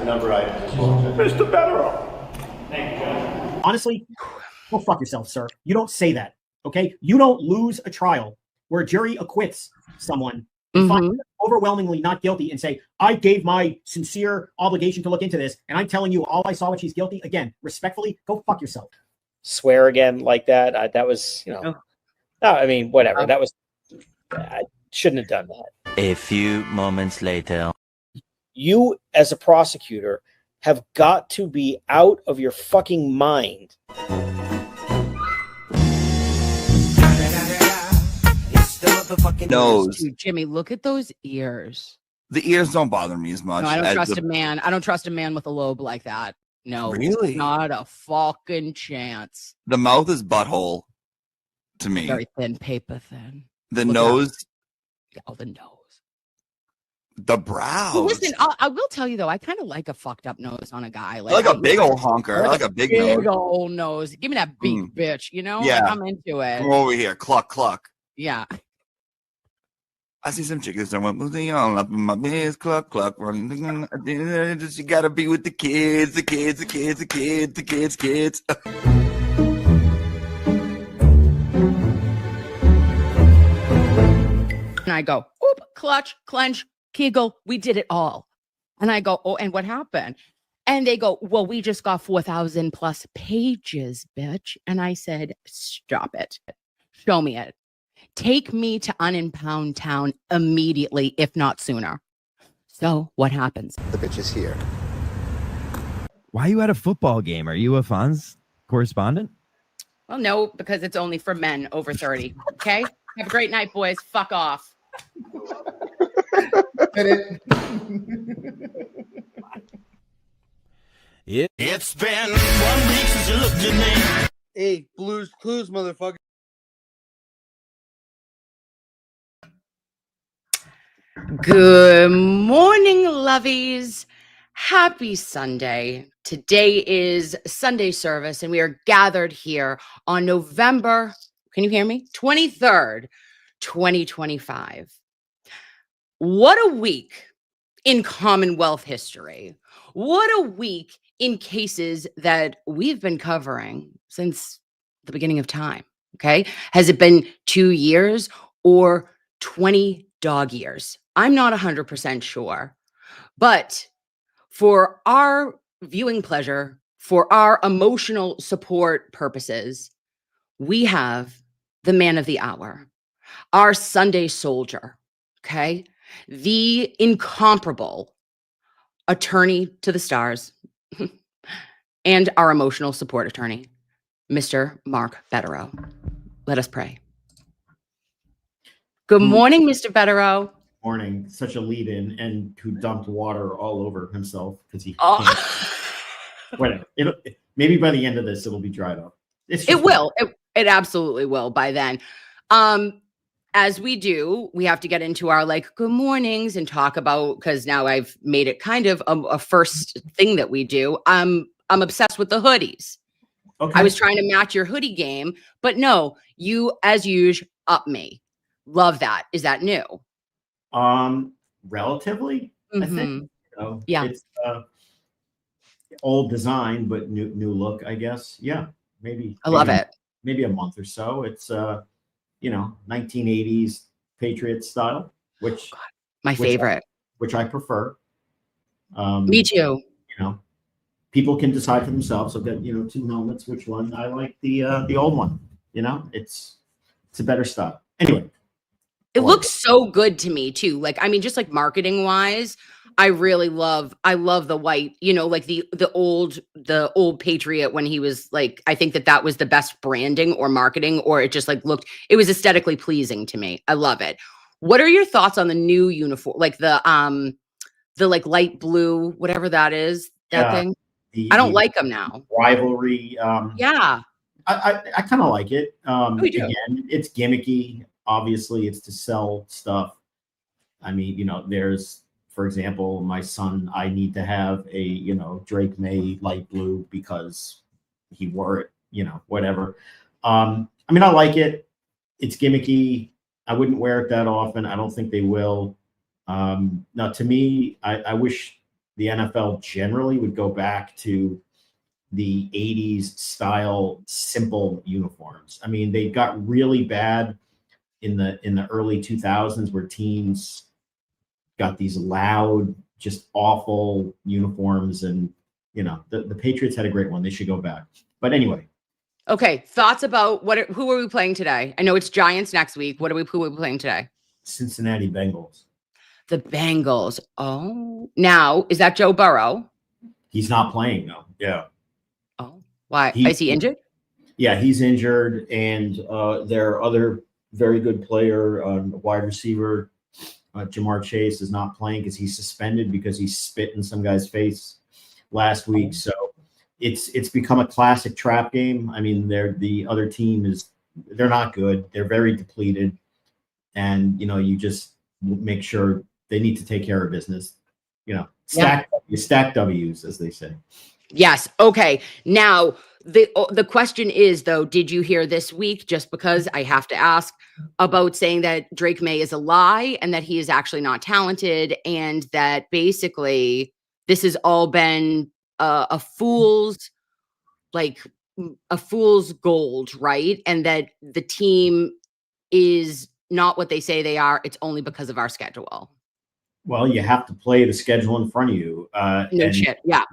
number I just Mr. Bederow. Thank you, Judge. Honestly, go fuck yourself, sir. You don't say that, okay? You don't lose a trial where a jury acquits someone and finds them overwhelmingly not guilty and say, I gave my sincere obligation to look into this, and I'm telling you all I saw when she's guilty. Again, respectfully, go fuck yourself. Swear again like that. That was, you know, no, I mean, whatever. That was, I shouldn't have done that. A few moments later. You, as a prosecutor, have got to be out of your fucking mind. Nose. Dude, Jimmy, look at those ears. The ears don't bother me as much. No, I don't trust a man. I don't trust a man with a lobe like that. No, really, not a fucking chance. The mouth is butthole to me. Very thin, paper thin. The nose. Oh, the nose. The brows. Well, listen, I will tell you though, I kind of like a fucked up nose on a guy. Like a big old honker. I like a big nose. Old nose. Give me that big bitch. You know, yeah, like, I'm into it. Come over here, cluck cluck. Yeah. I see some chickens that went on up in my biz, cluck cluck. You gotta be with the kids, the kids, the kids, the kids, the kids, kids. And I go, oop, clutch, clench, Kegel. We did it all. And I go, oh, and what happened? And they go, well, we just got 4,000 plus pages, bitch. And I said, stop it. Show me it. Take me to Unimpound Town immediately, if not sooner. So what happens? The bitch is here. Why are you at a football game? Are you a Fonz correspondent? Well, no, because it's only for men over 30. Okay? Have a great night, boys. Fuck off. It's been 1 week since you looked at me. Hey, Blues Clues, motherfucker. Good morning, lovies. Happy Sunday. Today is Sunday service, and we are gathered here on November, can you hear me? 23rd, 2025. What a week in Commonwealth history. What a week in cases that we've been covering since the beginning of time. Okay. Has it been 2 years or 20 dog years? I'm not 100% sure, but for our viewing pleasure, for our emotional support purposes, we have the man of the hour, our Sunday soldier, okay? The incomparable attorney to the stars and our emotional support attorney, Mr. Mark Bederow. Let us pray. Good morning, Mr. Bederow. Morning. Such a lead-in, and who dumped water all over himself because he can't. Whatever. Maybe by the end of this, it'll be dried up. It will. It absolutely will by then. As we do, we have to get into our good mornings and talk about, because now I've made it kind of a first thing that we do. I'm obsessed with the hoodies. Okay. I was trying to match your hoodie game, but no, you, as usual, up me. Love that. Is that new? Relatively, I think. Yeah. It's old design, but new look, I guess. Yeah, maybe. I love it. Maybe a month or so. It's 1980s Patriot style, which my favorite, which I prefer. Me too. People can decide for themselves. I've got 2 helmets. Which one? I like the old one. It's a better style. Anyway. It looks so good to me too. Just marketing wise, I love the white, the old Patriot when he was I think that was the best branding or marketing, or it just it was aesthetically pleasing to me. I love it. What are your thoughts on the new uniform? The light blue, whatever that is, thing. I don't like them now. Rivalry. Yeah. I kind of like it. We do. Again, it's gimmicky. Obviously, it's to sell stuff. I mean, there's, for example, my son, I need to have a, Drake May light blue because he wore it, whatever. I mean, I like it. It's gimmicky. I wouldn't wear it that often. I don't think they will. Now, to me, I wish the NFL generally would go back to the 80s style simple uniforms. I mean, they got really bad in the early 2000s where teams got these loud, just awful uniforms. And, the Patriots had a great one. They should go back. But anyway. Okay. Thoughts about who are we playing today? I know it's Giants next week. Who are we playing today? Cincinnati Bengals. The Bengals. Oh, now is that Joe Burrow? He's not playing though. Yeah. Oh, why? Is he injured? Yeah, he's injured. And their other very good player, wide receiver, Jamar Chase, is not playing because he's suspended because he spit in some guy's face last week. So it's become a classic trap game. I mean, the other team they're not good. They're very depleted. And, you just make sure they need to take care of business. Stack W's, as they say. Yes. Okay. Now, the question is, though, did you hear this week, just because I have to ask, about saying that Drake May is a lie and that he is actually not talented, and that basically this has all been a fool's gold, right? And that the team is not what they say they are. It's only because of our schedule. Well, you have to play the schedule in front of you. No shit. Yeah.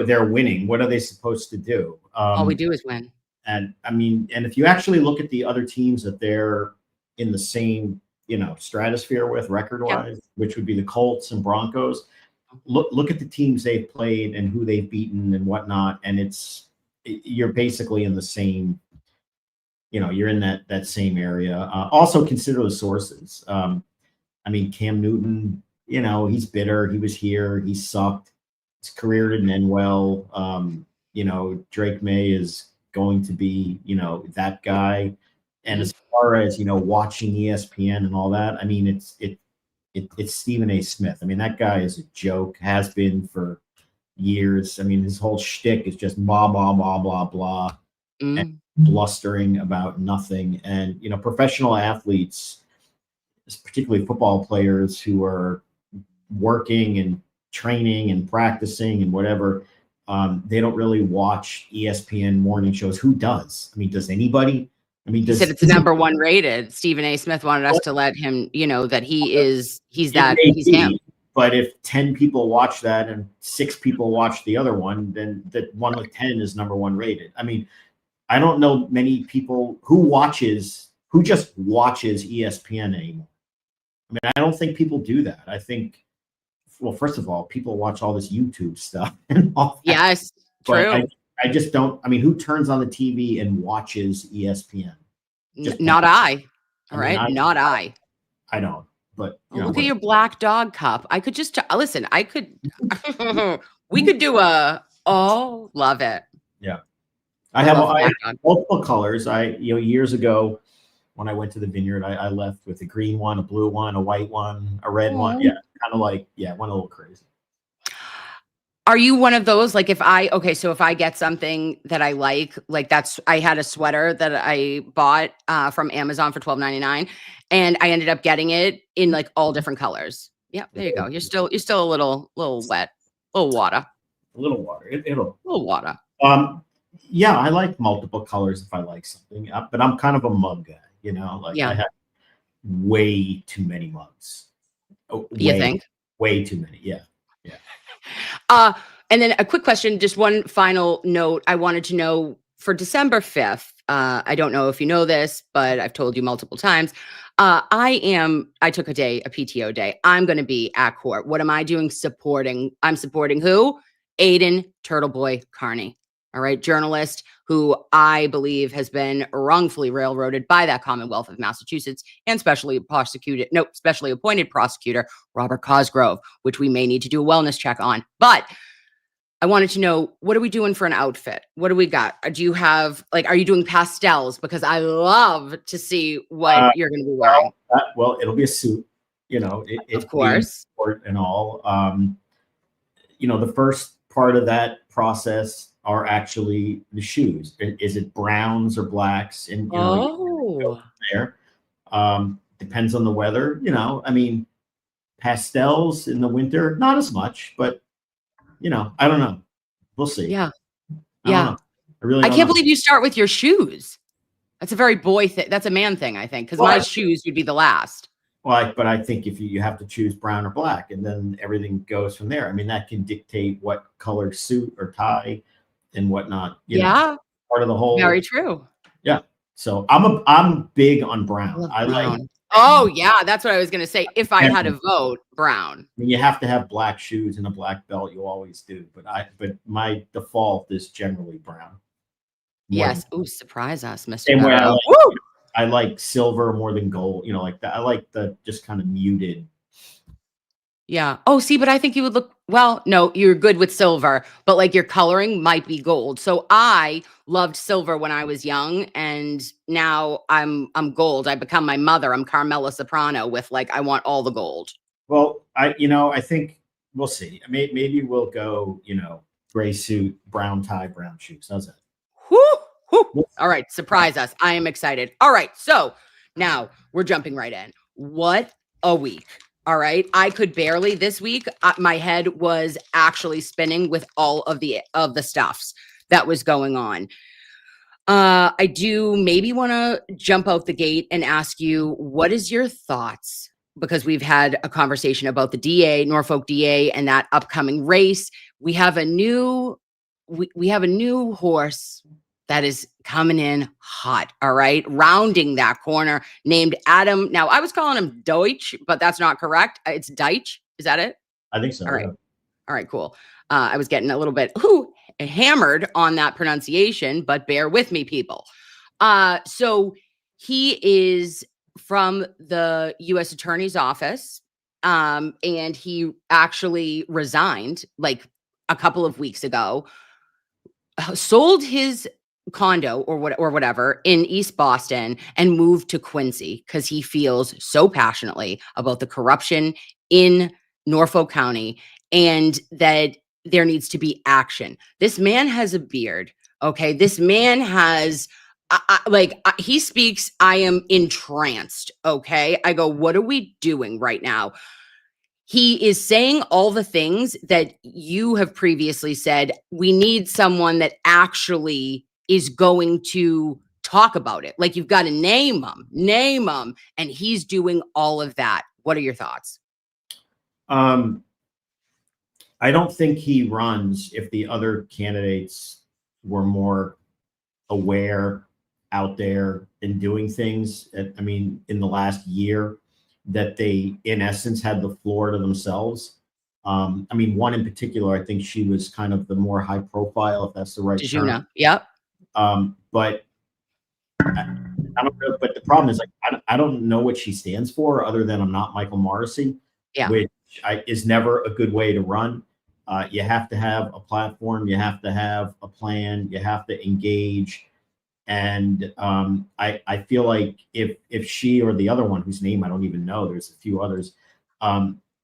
They're winning. What are they supposed to do? All we do is win. And I mean, and if you actually look at the other teams that they're in the same, stratosphere with record-wise, which would be the Colts and Broncos, look at the teams they've played and who they've beaten and whatnot. And you're basically in the same, you're in that same area. Also consider the sources. I mean, Cam Newton, he's bitter. He was here. He sucked. His career didn't end well. Drake May is going to be, that guy. And as far as, watching ESPN and all that, I mean, it's Stephen A. Smith. I mean, that guy is a joke, has been for years. I mean, his whole shtick is just blah, blah, blah, blah, blah, and blustering about nothing. And, professional athletes, particularly football players who are working and training and practicing and whatever, they don't really watch ESPN morning shows. Who does? I mean, does anybody? I mean, he said it's number one rated. Stephen A. Smith wanted us to let him, that he's him. But if 10 people watch that and 6 people watch the other one, then that one with 10 is number one rated. I mean, I don't know many people who just watches ESPN anymore. I mean, I don't think people do that. I think, well, first of all, people watch all this YouTube stuff and all that. Yes, true. I just don't. I mean, who turns on the TV and watches ESPN? Not I. All right, not I. I don't. But look at your black dog cup. I could just listen. I could. We could do love it. Yeah, I have multiple colors. Years ago, when I went to the vineyard, I left with a green one, a blue one, a white one, a red one. Yeah, kind of like went a little crazy. Are you one of those, like, if I get something that I like I had a sweater that I bought from Amazon for $12.99, and I ended up getting it in like all different colors. Yeah, there you go. You're still a little wet, a little water. A little water. It'll. A little water. Yeah, I like multiple colors if I like something, but I'm kind of a mug guy, I have way too many mugs. You think? Way too many. Yeah. And then a quick question, just one final note. I wanted to know for December 5th, I don't know if you know this, but I've told you multiple times. I took a PTO day. I'm going to be at court. What am I doing? I'm supporting who? Aiden Turtleboy Carney. All right. Journalist who I believe has been wrongfully railroaded by that Commonwealth of Massachusetts and specially appointed prosecutor, Robert Cosgrove, which we may need to do a wellness check on. But I wanted to know, what are we doing for an outfit? What do we got? Do you have, are you doing pastels? Because I love to see what you're going to be wearing. Well, it'll be a suit, of course. And all. The first part of that process are actually the shoes. Is it browns or blacks? And there depends on the weather. I mean, pastels in the winter, not as much, but you know, I don't know. We'll see. Yeah. I don't Yeah. know. I really I don't can't know. believe you start with your shoes. That's a very boy thing. That's a man thing, I think, because Well, my shoes would be the last. Well, but I think if you have to choose brown or black, and then everything goes from there. I mean, that can dictate what color suit or tie and whatnot. You know, Yeah. part of the whole. Very true. Yeah. So I'm big on brown. Love I like. brown. Oh, yeah. That's what I was going to say. If I had to vote, brown. I mean, you have to have black shoes and a black belt. You always do. But my default is generally brown. Yes. Ooh, surprise us, Mr. Same way Bederow. Woo! I like silver more than gold. You know, like that. I like the just kind of muted. Yeah. Oh, see, but I think you would look well. No, you're good with silver, but like your coloring might be gold. So I loved silver when I was young, and now I'm gold. I become my mother. I'm Carmela Soprano with like I want all the gold. Well, I think we'll see. Maybe we'll go. You know, gray suit, brown tie, brown shoes. How's that? Whoo, whoo. All right, surprise us. I am excited. All right, so now we're jumping right in. What a week. All right, I could barely this week. My head was actually spinning with all of the stuffs that was going on. I do maybe want to jump out the gate and ask you, what is your thoughts? Because we've had a conversation about the DA, Norfolk DA, and that upcoming race. We have a new horse that is coming in hot, all right? Rounding that corner, named Adam. Now, I was calling him Deutsch, but that's not correct. It's Deitch. Is that it? I think so. All right. Yeah. All right, cool. I was getting a little bit hammered on that pronunciation, but bear with me, people. So he is from the U.S. Attorney's Office, and he actually resigned like a couple of weeks ago, sold his condo or whatever in East Boston and moved to Quincy because he feels so passionately about the corruption in Norfolk County and that there needs to be action. This man has a beard. Okay. This man has he speaks. I am entranced. Okay. I go, what are we doing right now? He is saying all the things that you have previously said. We need someone that actually is going to talk about it. Like you've got to name them. And he's doing all of that. What are your thoughts? I don't think he runs if the other candidates were more aware out there and doing things. I mean, in the last year that they, in essence, had the floor to themselves. I mean, one in particular, I think she was kind of the more high profile, if that's the right term. Yep. But I don't know. But the problem is, like, I don't know what she stands for, other than I'm not Michael Morrissey, which is never a good way to run. You have to have a platform. You have to have a plan. You have to engage. And I feel like if she or the other one, whose name I don't even know, there's a few others,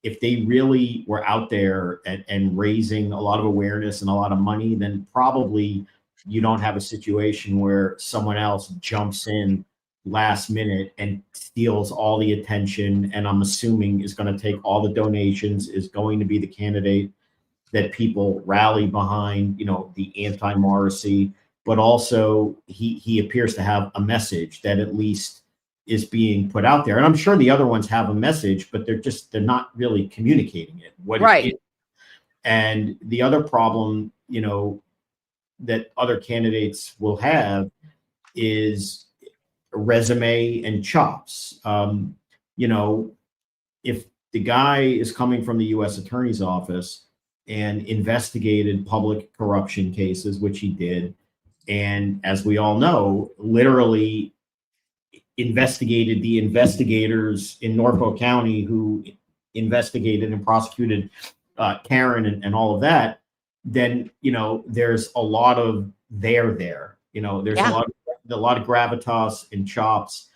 if they really were out there and raising a lot of awareness and a lot of money, then probably you don't have a situation where someone else jumps in last minute and steals all the attention, and I'm assuming is going to take all the donations, is going to be the candidate that people rally behind, you know, the anti-Morrissey. But also he appears to have a message that at least is being put out there. And I'm sure the other ones have a message, but they're not really communicating it. It is. And the other problem, you know, that other candidates will have is resume and chops. You know, if the guy is coming from the U.S. Attorney's Office and investigated public corruption cases, which he did, and as we all know, literally investigated the investigators in Norfolk County who investigated and prosecuted Karen and all of that, then, you know, there's a lot of there. You know, there's a lot of gravitas and chops.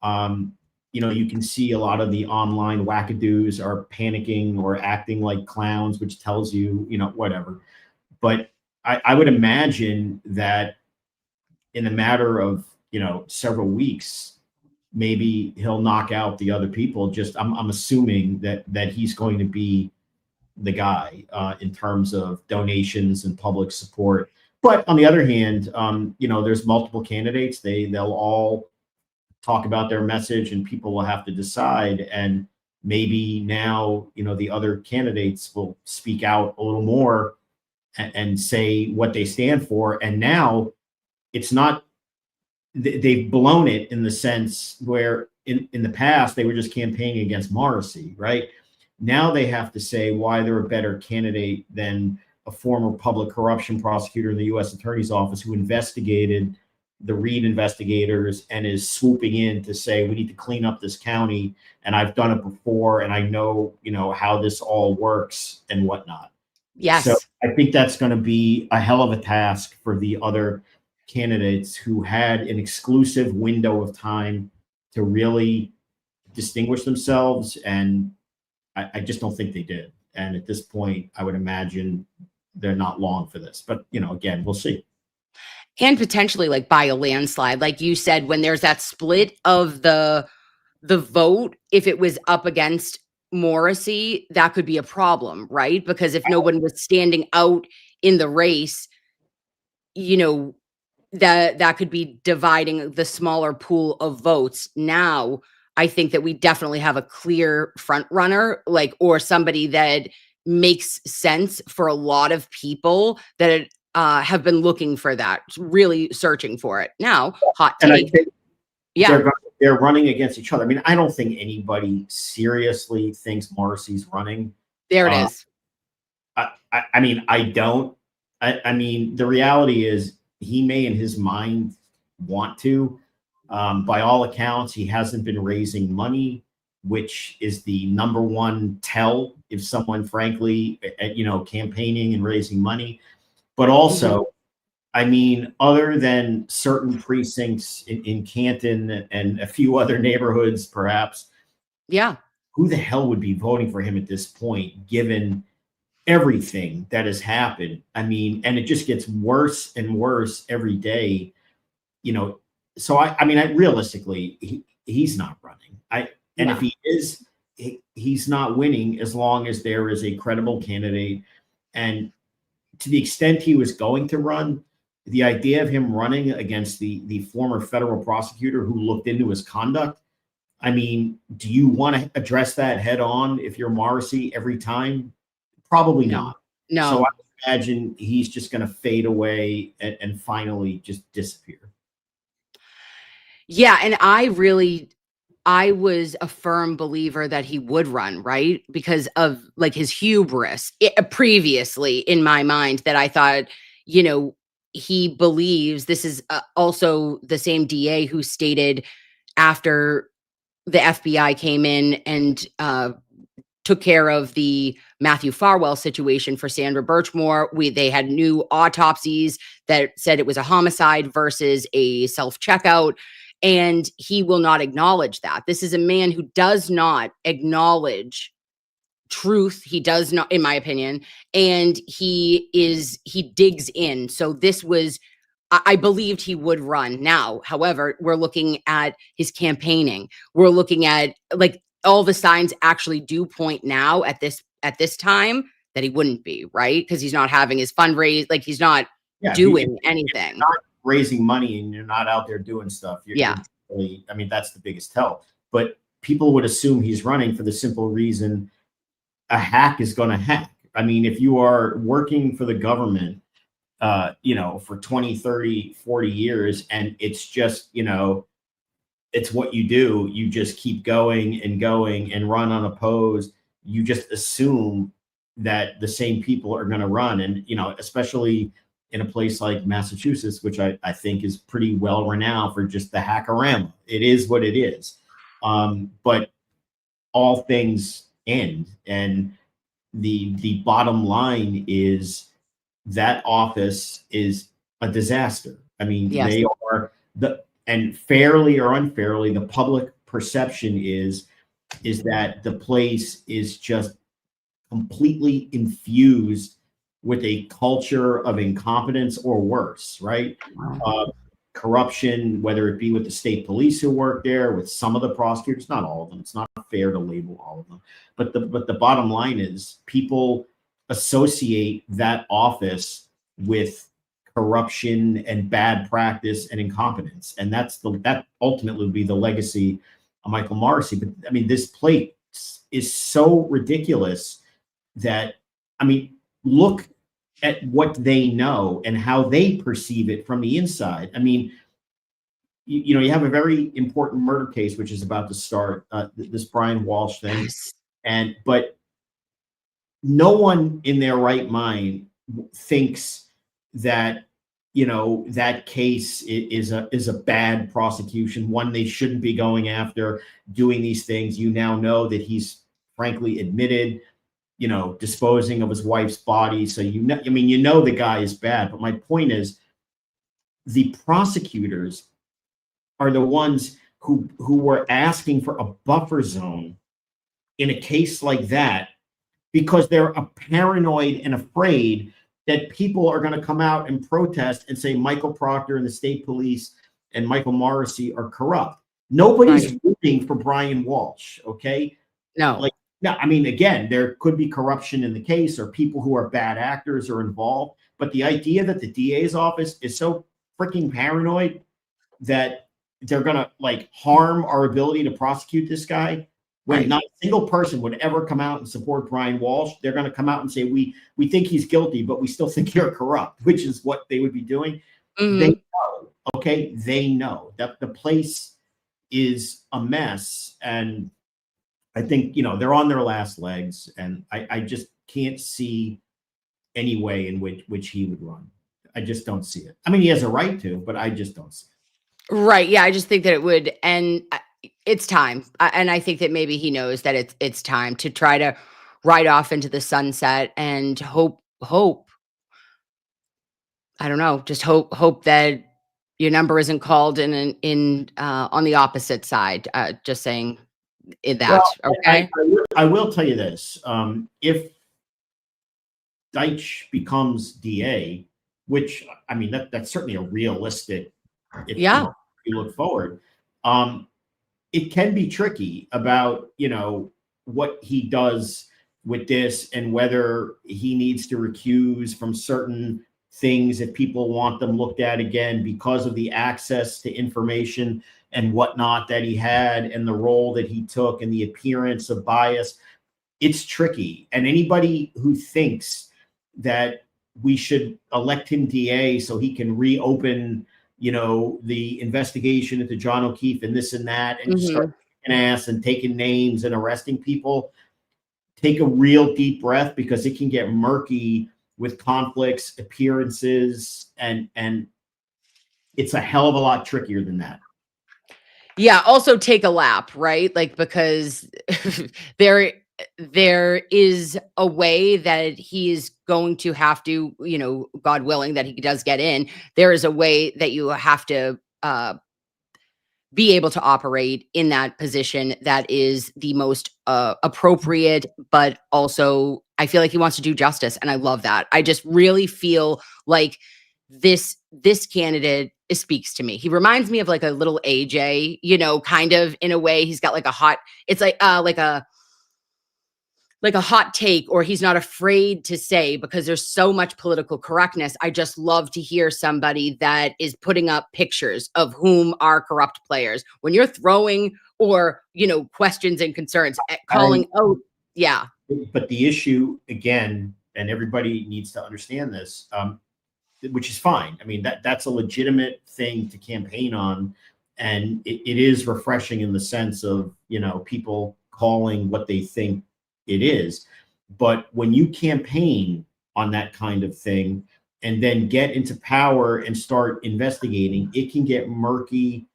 You know, you can see a lot of the online wackadoos are panicking or acting like clowns, which tells you, you know, whatever. But I would imagine that in a matter of, you know, several weeks, maybe he'll knock out the other people. Just I'm assuming that he's going to be the guy in terms of donations and public support. But on the other hand, you know, there's multiple candidates. They'll all talk about their message, and people will have to decide. And maybe now, you know, the other candidates will speak out a little more and say what they stand for. And now it's not, they've blown it in the sense where in the past they were just campaigning against Morrissey, right? Now they have to say why they're a better candidate than a former public corruption prosecutor in the U.S. Attorney's Office who investigated the Reid investigators and is swooping in to say we need to clean up this county, and I've done it before, and I know, you know, how this all works and whatnot. Yes. So I think that's going to be a hell of a task for the other candidates who had an exclusive window of time to really distinguish themselves, and I just don't think they did. And at this point, I would imagine they're not long for this. But, you know, again, we'll see. And potentially like by a landslide, like you said, when there's that split of the vote, if it was up against Morrissey, that could be a problem, right? Because if no one was standing out in the race, you know, that could be dividing the smaller pool of votes. Now, I think that we definitely have a clear front runner, like, or somebody that makes sense for a lot of people that have been looking for that, really searching for it. Now, hot And I take. think Yeah, they're running against each other. I mean, I don't think anybody seriously thinks Morrissey's running. there it is. I mean, I don't. I mean, the reality is he may in his mind want to. By all accounts, he hasn't been raising money, which is the number one tell if someone, frankly, you know, campaigning and raising money. But also, I mean, other than certain precincts in Canton and a few other neighborhoods, perhaps, Yeah. who the hell would be voting for him at this point, given everything that has happened? I mean, and it just gets worse and worse every day, you know. So I mean, realistically, he's not running. And if he is, he's not winning as long as there is a credible candidate. And to the extent he was going to run, the idea of him running against the former federal prosecutor who looked into his conduct, I mean, do you want to address that head on if you're Morrissey every time? Probably not. No. So I imagine he's just going to fade away and finally just disappear. Yeah, and I was a firm believer that he would run, right? Because of like his hubris previously in my mind, that I thought, you know, he believes this is also the same DA who stated after the FBI came in and took care of the Matthew Farwell situation for Sandra Birchmore. They had new autopsies that said it was a homicide versus a self-checkout. And he will not acknowledge that. This is a man who does not acknowledge truth. He does not, in my opinion, and he digs in. So this was, I believed he would run. Now, however, we're looking at his campaigning. We're looking at like all the signs actually do point now at this time that he wouldn't be, right? Because he's not having his fundraise, like he's not doing anything. Not raising money and you're not out there doing stuff. You're really, I mean, that's the biggest tell. But people would assume he's running for the simple reason a hack is going to hack. I mean, if you are working for the government, you know, for 20, 30, 40 years, and it's just, you know, it's what you do. You just keep going and run unopposed. You just assume that the same people are going to run. And, you know, especially in a place like Massachusetts, which I think is pretty well renowned for just the hackorama. It is what it is. But all things end. And the bottom line is that office is a disaster. I mean, they are and fairly or unfairly, the public perception is that the place is just completely infused with a culture of incompetence or worse, right? Corruption, whether it be with the state police who work there, with some of the prosecutors, not all of them, it's not fair to label all of them. But the bottom line is people associate that office with corruption and bad practice and incompetence, and that ultimately would be the legacy of Michael Morrissey. But I mean, this plate is so ridiculous that, I mean, look at what they know and how they perceive it from the inside. I mean, you know, you have a very important murder case which is about to start, this Brian Walsh thing, but no one in their right mind thinks that, you know, that case is a bad prosecution, one they shouldn't be going after, doing these things. You now know that he's frankly admitted, you know, disposing of his wife's body. So, you know, I mean, you know, the guy is bad. But my point is, the prosecutors are the ones who were asking for a buffer zone in a case like that, because they're paranoid and afraid that people are going to come out and protest and say Michael Proctor and the state police and Michael Morrissey are corrupt. Nobody's rooting for Brian Walsh, okay? No. Like, no, I mean, again, there could be corruption in the case or people who are bad actors are involved. But the idea that the DA's office is so freaking paranoid that they're going to like harm our ability to prosecute this guy, when not a single person would ever come out and support Brian Walsh. They're going to come out and say, we think he's guilty, but we still think you're corrupt, which is what they would be doing. They know, okay? They know that the place is a mess. And I think, you know, they're on their last legs, and I just can't see any way in which he would run. I just don't see it. I mean, he has a right to, but I just don't see it. Right. Yeah. I just think that it would, and it's time. And I think that maybe he knows that it's time to try to ride off into the sunset and hope, I don't know, just hope that your number isn't called in on the opposite side. Just saying that. Well, okay. I will tell you this. If Deitch becomes DA, which, I mean, that's certainly a realistic, if you look forward, it can be tricky about, you know, what he does with this and whether he needs to recuse from certain things if people want them looked at again because of the access to information and whatnot that he had and the role that he took and the appearance of bias. It's tricky. And anybody who thinks that we should elect him DA so he can reopen, you know, the investigation into John O'Keefe and this and that, and start kicking ass and taking names and arresting people, take a real deep breath, because it can get murky with conflicts, appearances, and it's a hell of a lot trickier than that. Yeah. Also take a lap, right? Like, because there is a way that he is going to have to, you know, God willing that he does get in, there is a way that you have to be able to operate in that position that is the most appropriate, but also I feel like he wants to do justice. And I love that. I just really feel like this candidate speaks to me. He reminds me of like a little AJ, you know, kind of in a way. He's got like a hot, it's like a hot take, or he's not afraid to say, because there's so much political correctness. I just love to hear somebody that is putting up pictures of whom are corrupt players. When you're throwing, or, you know, questions and concerns, calling, But the issue, again, and everybody needs to understand this, which is fine. I mean, that's a legitimate thing to campaign on. And it is refreshing in the sense of, you know, people calling what they think it is. But when you campaign on that kind of thing and then get into power and start investigating, it can get murky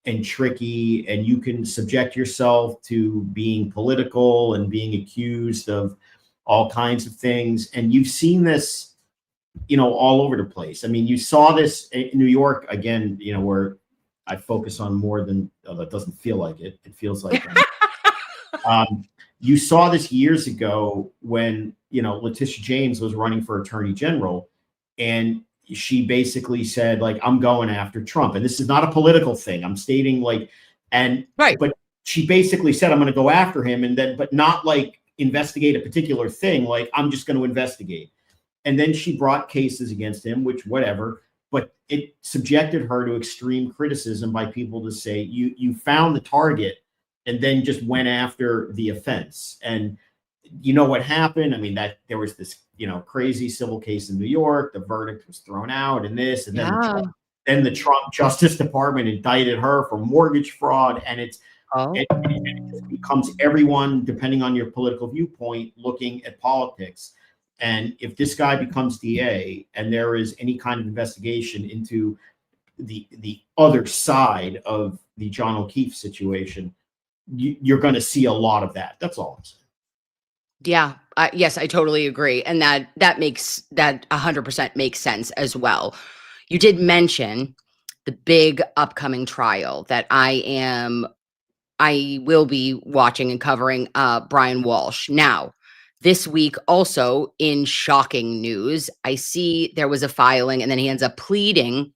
and tricky, and you can subject yourself to being political and being accused of all kinds of things. And you've seen this, you know, all over the place. I mean, you saw this in New York, again, you know, where I focus on more than, that doesn't feel like it. It feels like, you saw this years ago when, you know, Letitia James was running for attorney general, and she basically said, like, I'm going after Trump. And this is not a political thing. I'm stating, like, but she basically said, I'm going to go after him, and then, but not like investigate a particular thing. Like, I'm just going to investigate. And then she brought cases against him, which whatever, but it subjected her to extreme criticism by people to say, you found the target and then just went after the offense. And you know what happened? I mean, that there was this, crazy civil case in New York. The verdict was thrown out and this, and then the Trump Justice Department indicted her for mortgage fraud. And it just becomes everyone, depending on your political viewpoint, looking at politics. And if this guy becomes DA and there is any kind of investigation into the other side of the John O'Keefe situation, you're going to see a lot of that. That's all I'm saying. Yeah. Yes, I totally agree. And that makes that 100% makes sense as well. You did mention the big upcoming trial that I will be watching and covering, Brian Walsh. Now, this week, also in shocking news, I see there was a filing and then he ends up pleading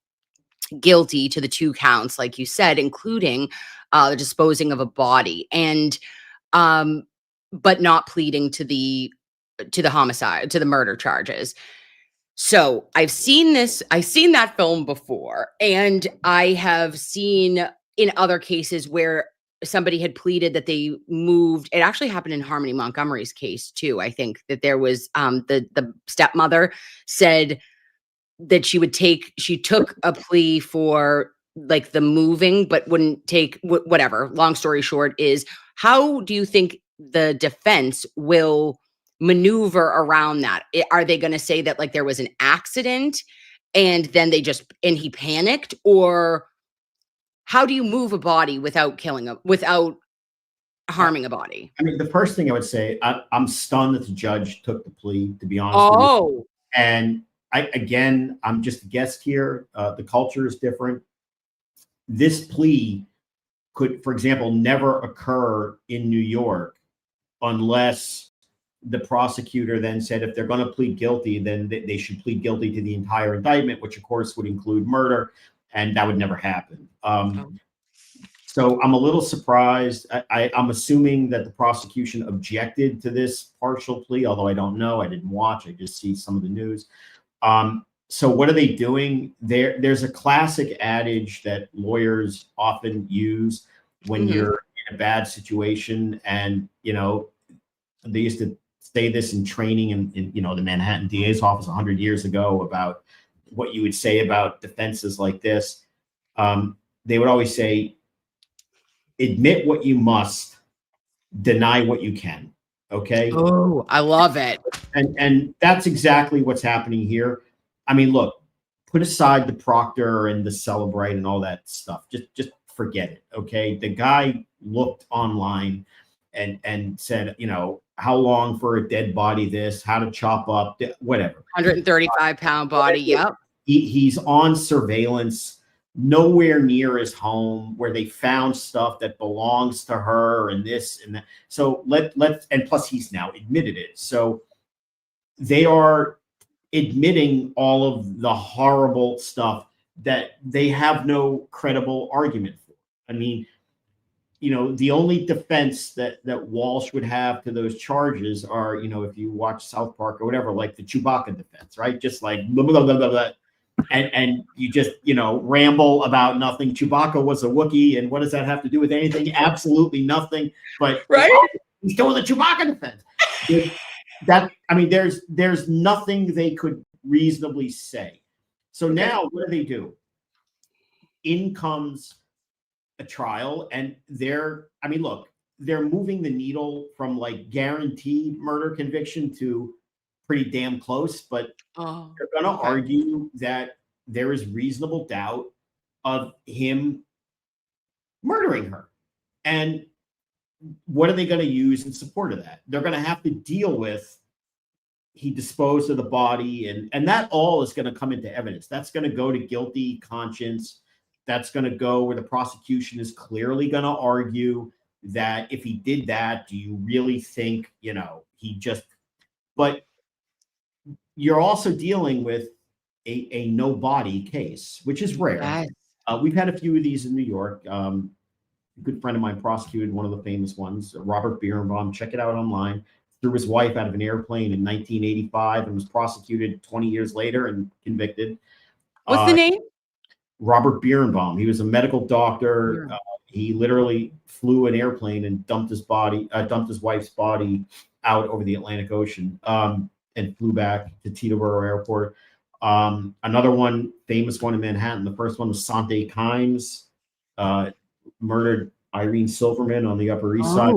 guilty to the 2 counts, like you said, including the disposing of a body, and but not pleading to the homicide, to the murder charges. So I've seen that film before, and I have seen in other cases where somebody had pleaded that they moved. It actually happened in Harmony Montgomery's case too. I think that there was the stepmother said that she took a plea for like the moving, but wouldn't take whatever. Long story short is, how do you think the defense will maneuver around that? Are they going to say that like there was an accident and then he panicked, or how do you move a body without without harming a body? I mean, the first thing I would say, I'm stunned that the judge took the plea, to be honest with you. And I'm just a guest here. The culture is different. This plea could, for example, never occur in New York unless the prosecutor then said if they're going to plead guilty, then they should plead guilty to the entire indictment, which of course would include murder, and that would never happen. So I'm a little surprised. I'm assuming that the prosecution objected to this partial plea, although I don't know. I didn't watch. I just see some of the news. So what are they doing? There's a classic adage that lawyers often use when you're in a bad situation, and they used to say this in training in the Manhattan DA's office 100 years ago about what you would say about defenses like this. They would always say, admit what you must, deny what you can. Okay. Oh, I love it. And that's exactly what's happening here. I mean, look, put aside the proctor and the celebrate and all that stuff. Just forget it. Okay. The guy looked online and said, how long for a dead body, this, how to chop up, whatever. 135-pound body. Yep. He's on surveillance nowhere near his home where they found stuff that belongs to her and this and that. So and plus he's now admitted it. So they are admitting all of the horrible stuff that they have no credible argument for. I mean, the only defense that Walsh would have to those charges are, if you watch South Park or whatever, like the Chewbacca defense, right? Just like blah, blah, blah, blah, blah. And you just, ramble about nothing. Chewbacca was a Wookiee, and what does that have to do with anything? Absolutely nothing. But right? He's doing the Chewbacca defense. There's nothing they could reasonably say. So now what do? In comes a trial, and they're moving the needle from like guaranteed murder conviction to pretty damn close, but they're going to argue that there is reasonable doubt of him murdering her. And what are they going to use in support of that? They're going to have to deal with he disposed of the body, and that all is going to come into evidence. That's going to go to guilty conscience. That's going to go where the prosecution is clearly going to argue that if he did that, do you really think, he just, but you're also dealing with a no body case, which is rare. We've had a few of these in New York. a good friend of mine prosecuted one of the famous ones, Robert Birnbaum. Check it out online. Threw his wife out of an airplane in 1985 and was prosecuted 20 years later and convicted. What's the name? Robert Birnbaum. He was a medical doctor. He literally flew an airplane and dumped his wife's body out over the Atlantic Ocean, and flew back to Teterboro Airport. Another one, famous one in Manhattan. The first one was Sante Kimes, murdered Irene Silverman on the Upper East Side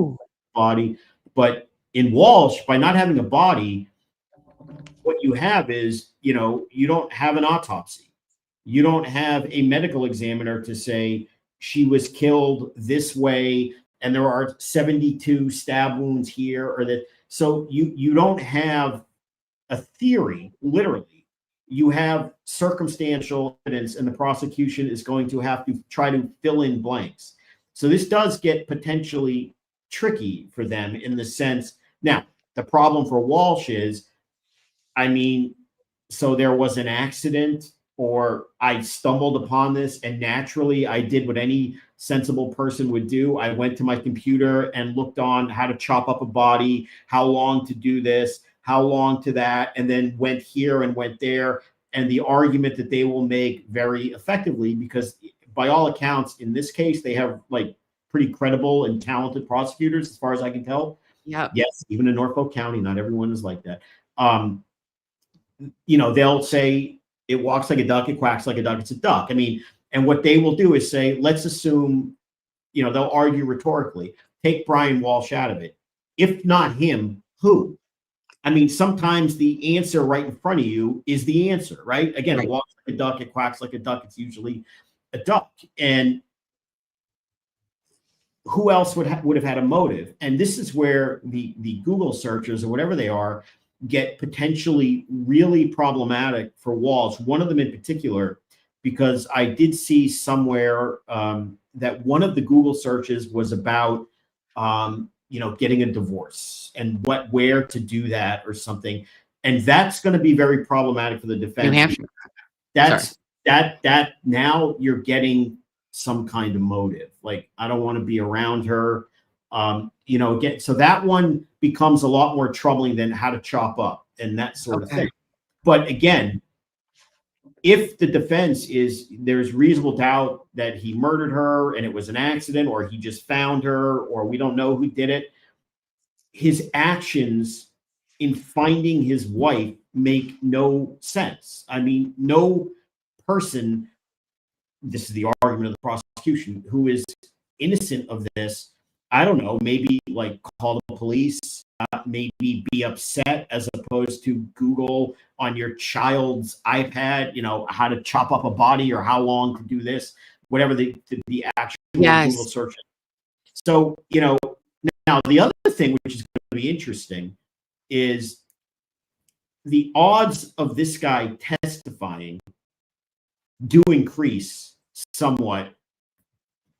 body. But in Walsh, by not having a body, what you have is, you don't have an autopsy. You don't have a medical examiner to say she was killed this way and there are 72 stab wounds here or that. So you don't have a theory, literally. You have circumstantial evidence, and the prosecution is going to have to try to fill in blanks. So this does get potentially tricky for them in the sense. Now, the problem for Walsh is, so there was an accident, or I stumbled upon this, and naturally I did what any sensible person would do. I went to my computer and looked on how to chop up a body, how long to do this, how long to that, and then went here and went there. And the argument that they will make very effectively, because by all accounts, in this case, they have pretty credible and talented prosecutors, as far as I can tell. Yeah. Yes, even in Norfolk County, not everyone is like that. They'll say it walks like a duck, it quacks like a duck, it's a duck. And what they will do is say, let's assume, they'll argue rhetorically, take Brian Walsh out of it. If not him, who? Sometimes the answer right in front of you is the answer, right? Again, It walks like a duck, it quacks like a duck, it's usually a duck. And who else would have had a motive? And this is where the Google searchers, or whatever they are, get potentially really problematic for Walsh. One of them in particular, because I did see somewhere that one of the Google searches was about, getting a divorce and where to do that or something. And that's going to be very problematic for the defense. New Hampshire. That now you're getting some kind of motive. I don't want to be around her. Again, so that one becomes a lot more troubling than how to chop up and that sort of thing. But again, if the defense is there's reasonable doubt that he murdered her and it was an accident, or he just found her, or we don't know who did it, his actions in finding his wife make no sense. No person, this is the argument of the prosecution, who is innocent of this, I don't know, maybe call the police, maybe be upset, as opposed to Google on your child's iPad, how to chop up a body or how long to do this, whatever the actual Google search is. So, now the other thing which is going to be interesting is the odds of this guy testifying do increase somewhat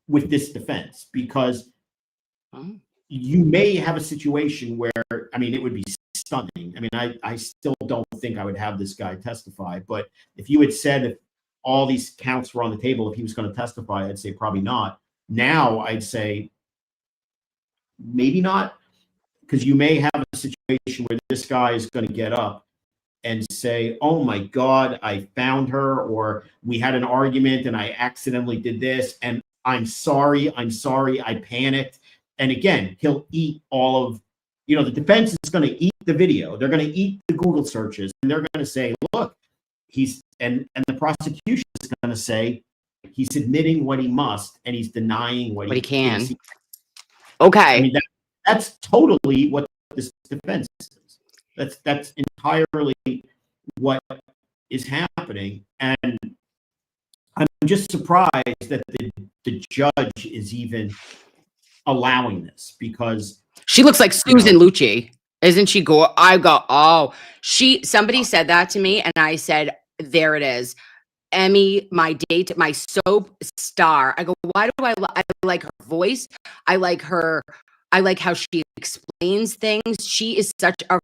with this defense, because you may have a situation where, it would be stunning. I still don't think I would have this guy testify, but if you had said if all these counts were on the table, if he was going to testify, I'd say probably not. Now I'd say maybe not, because you may have a situation where this guy is going to get up and say, oh my God, I found her, or we had an argument and I accidentally did this, and I'm sorry, I panicked. And again, he'll eat all of, the defense is going to eat the video. They're going to eat the Google searches, and they're going to say, look, and the prosecution is going to say he's admitting what he must, and he's denying what he can. Is. Okay. That's totally what this defense is. That's entirely what is happening. And I'm just surprised that the judge is even allowing this, because she looks like Susan Lucci. Isn't she somebody said that to me, and I said, there it is. Emmy, my date, my soap star. I go, why do I like her voice? I like how she explains things. She is such a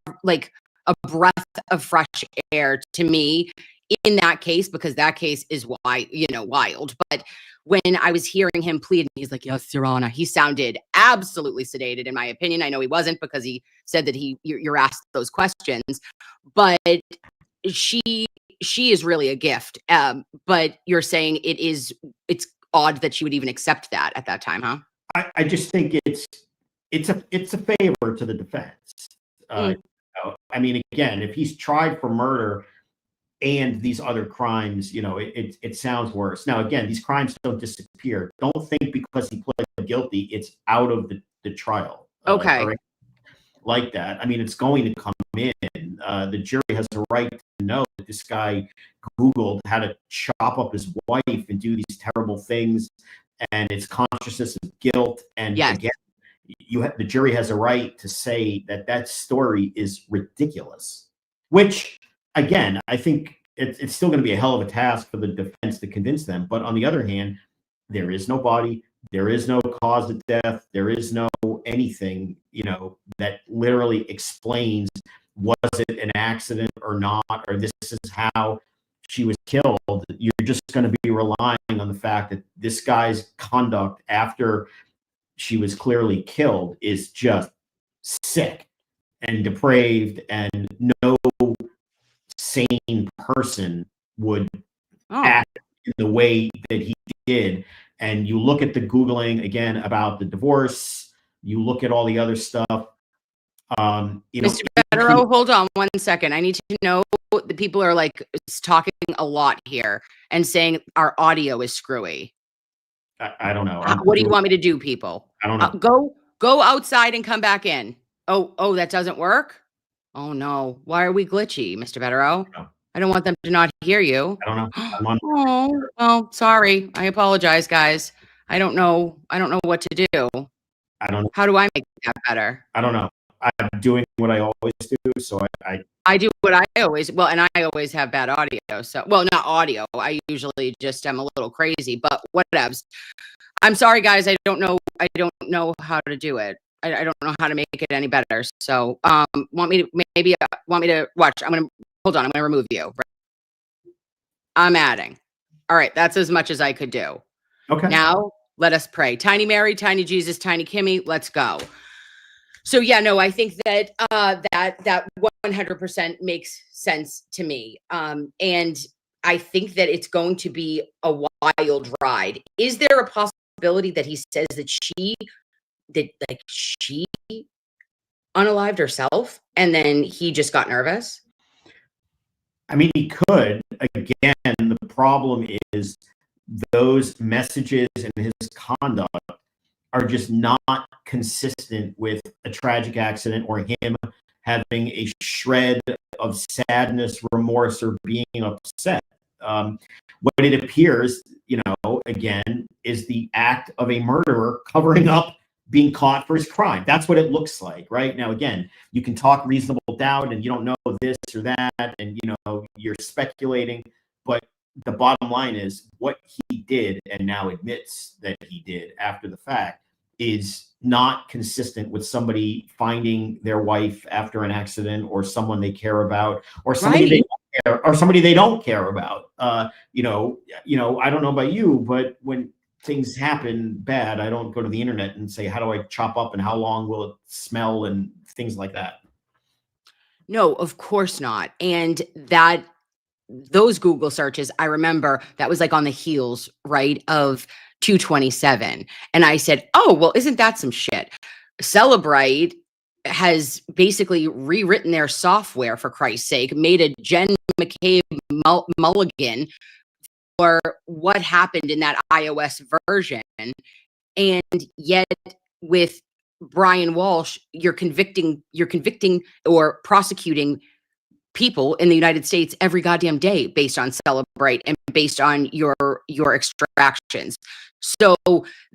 breath of fresh air to me in that case, because that case is wild. But when I was hearing him plead, and he's like, "Yes, Your Honor," he sounded absolutely sedated, in my opinion. I know he wasn't, because he said that you're asked those questions, but she is really a gift. But you're saying it's odd that she would even accept that at that time, huh? I just think it's a favor to the defense. I mean, again, if he's tried for murder and these other crimes, it sounds worse. Now, again, these crimes don't disappear. Don't think because he pled guilty, it's out of the trial. Okay. Or like that. I mean, it's going to come in. The jury has a right to know that this guy Googled how to chop up his wife and do these terrible things, and it's consciousness of guilt. And yes. Again, the jury has a right to say that story is ridiculous, which again, I think it's still going to be a hell of a task for the defense to convince them. But on the other hand, there is no body, there is no cause of death, there is no anything, that literally explains, was it an accident or not, or this is how she was killed. You're just going to be relying on the fact that this guy's conduct after she was clearly killed is just sick and depraved, and no sane person would act in the way that he did. And you look at the Googling again about the divorce, you look at all the other stuff. Mr. Bederow, hold on 1 second. I need to know, the people are like talking a lot here and saying our audio is screwy. I don't know. What do you want me to do, people? I don't know. Go outside and come back in. Oh, that doesn't work? Oh no. Why are we glitchy, Mr. Bederow? No. I don't want them to not hear you. I don't know. Oh, well, sorry. I apologize, guys. I don't know what to do. I don't know. How do I make that better? I don't know. I'm doing what I always do, so I do what I always, well, and I always have bad audio. So, well, not audio. I usually just am a little crazy, but whatevs. I'm sorry, guys. I don't know how to do it. I don't know how to make it any better. So, want me to watch? Hold on. I'm gonna remove you. I'm adding. All right. That's as much as I could do. Okay. Now let us pray. Tiny Mary, Tiny Jesus, Tiny Kimmy. Let's go. So yeah, no, I think that that 100% makes sense to me. And I think that it's going to be a wild ride. Is there a possibility that he says that she unalived herself and then he just got nervous? I mean, he could. Again, the problem is those messages and his conduct are just not consistent with a tragic accident or him having a shred of sadness, remorse, or being upset. What it appears, again, is the act of a murderer covering up being caught for his crime. That's what it looks like, right? Now, again, you can talk reasonable doubt and you don't know this or that, and, you're speculating, but the bottom line is what he did and now admits that he did after the fact is not consistent with somebody finding their wife after an accident or someone they care about or somebody they don't care, or somebody they don't care about. I don't know about you, but when things happen bad, I don't go to the internet and say, how do I chop up and how long will it smell and things like that. No, of course not. And those Google searches, I remember that was like on the heels, right, of 227. And I said, oh, well, isn't that some shit? Celebrite has basically rewritten their software, for Christ's sake, made a Jen McCabe mulligan for what happened in that iOS version. And yet with Brian Walsh, you're convicting or prosecuting people in the United States every goddamn day based on Celebrite and based on your extractions. So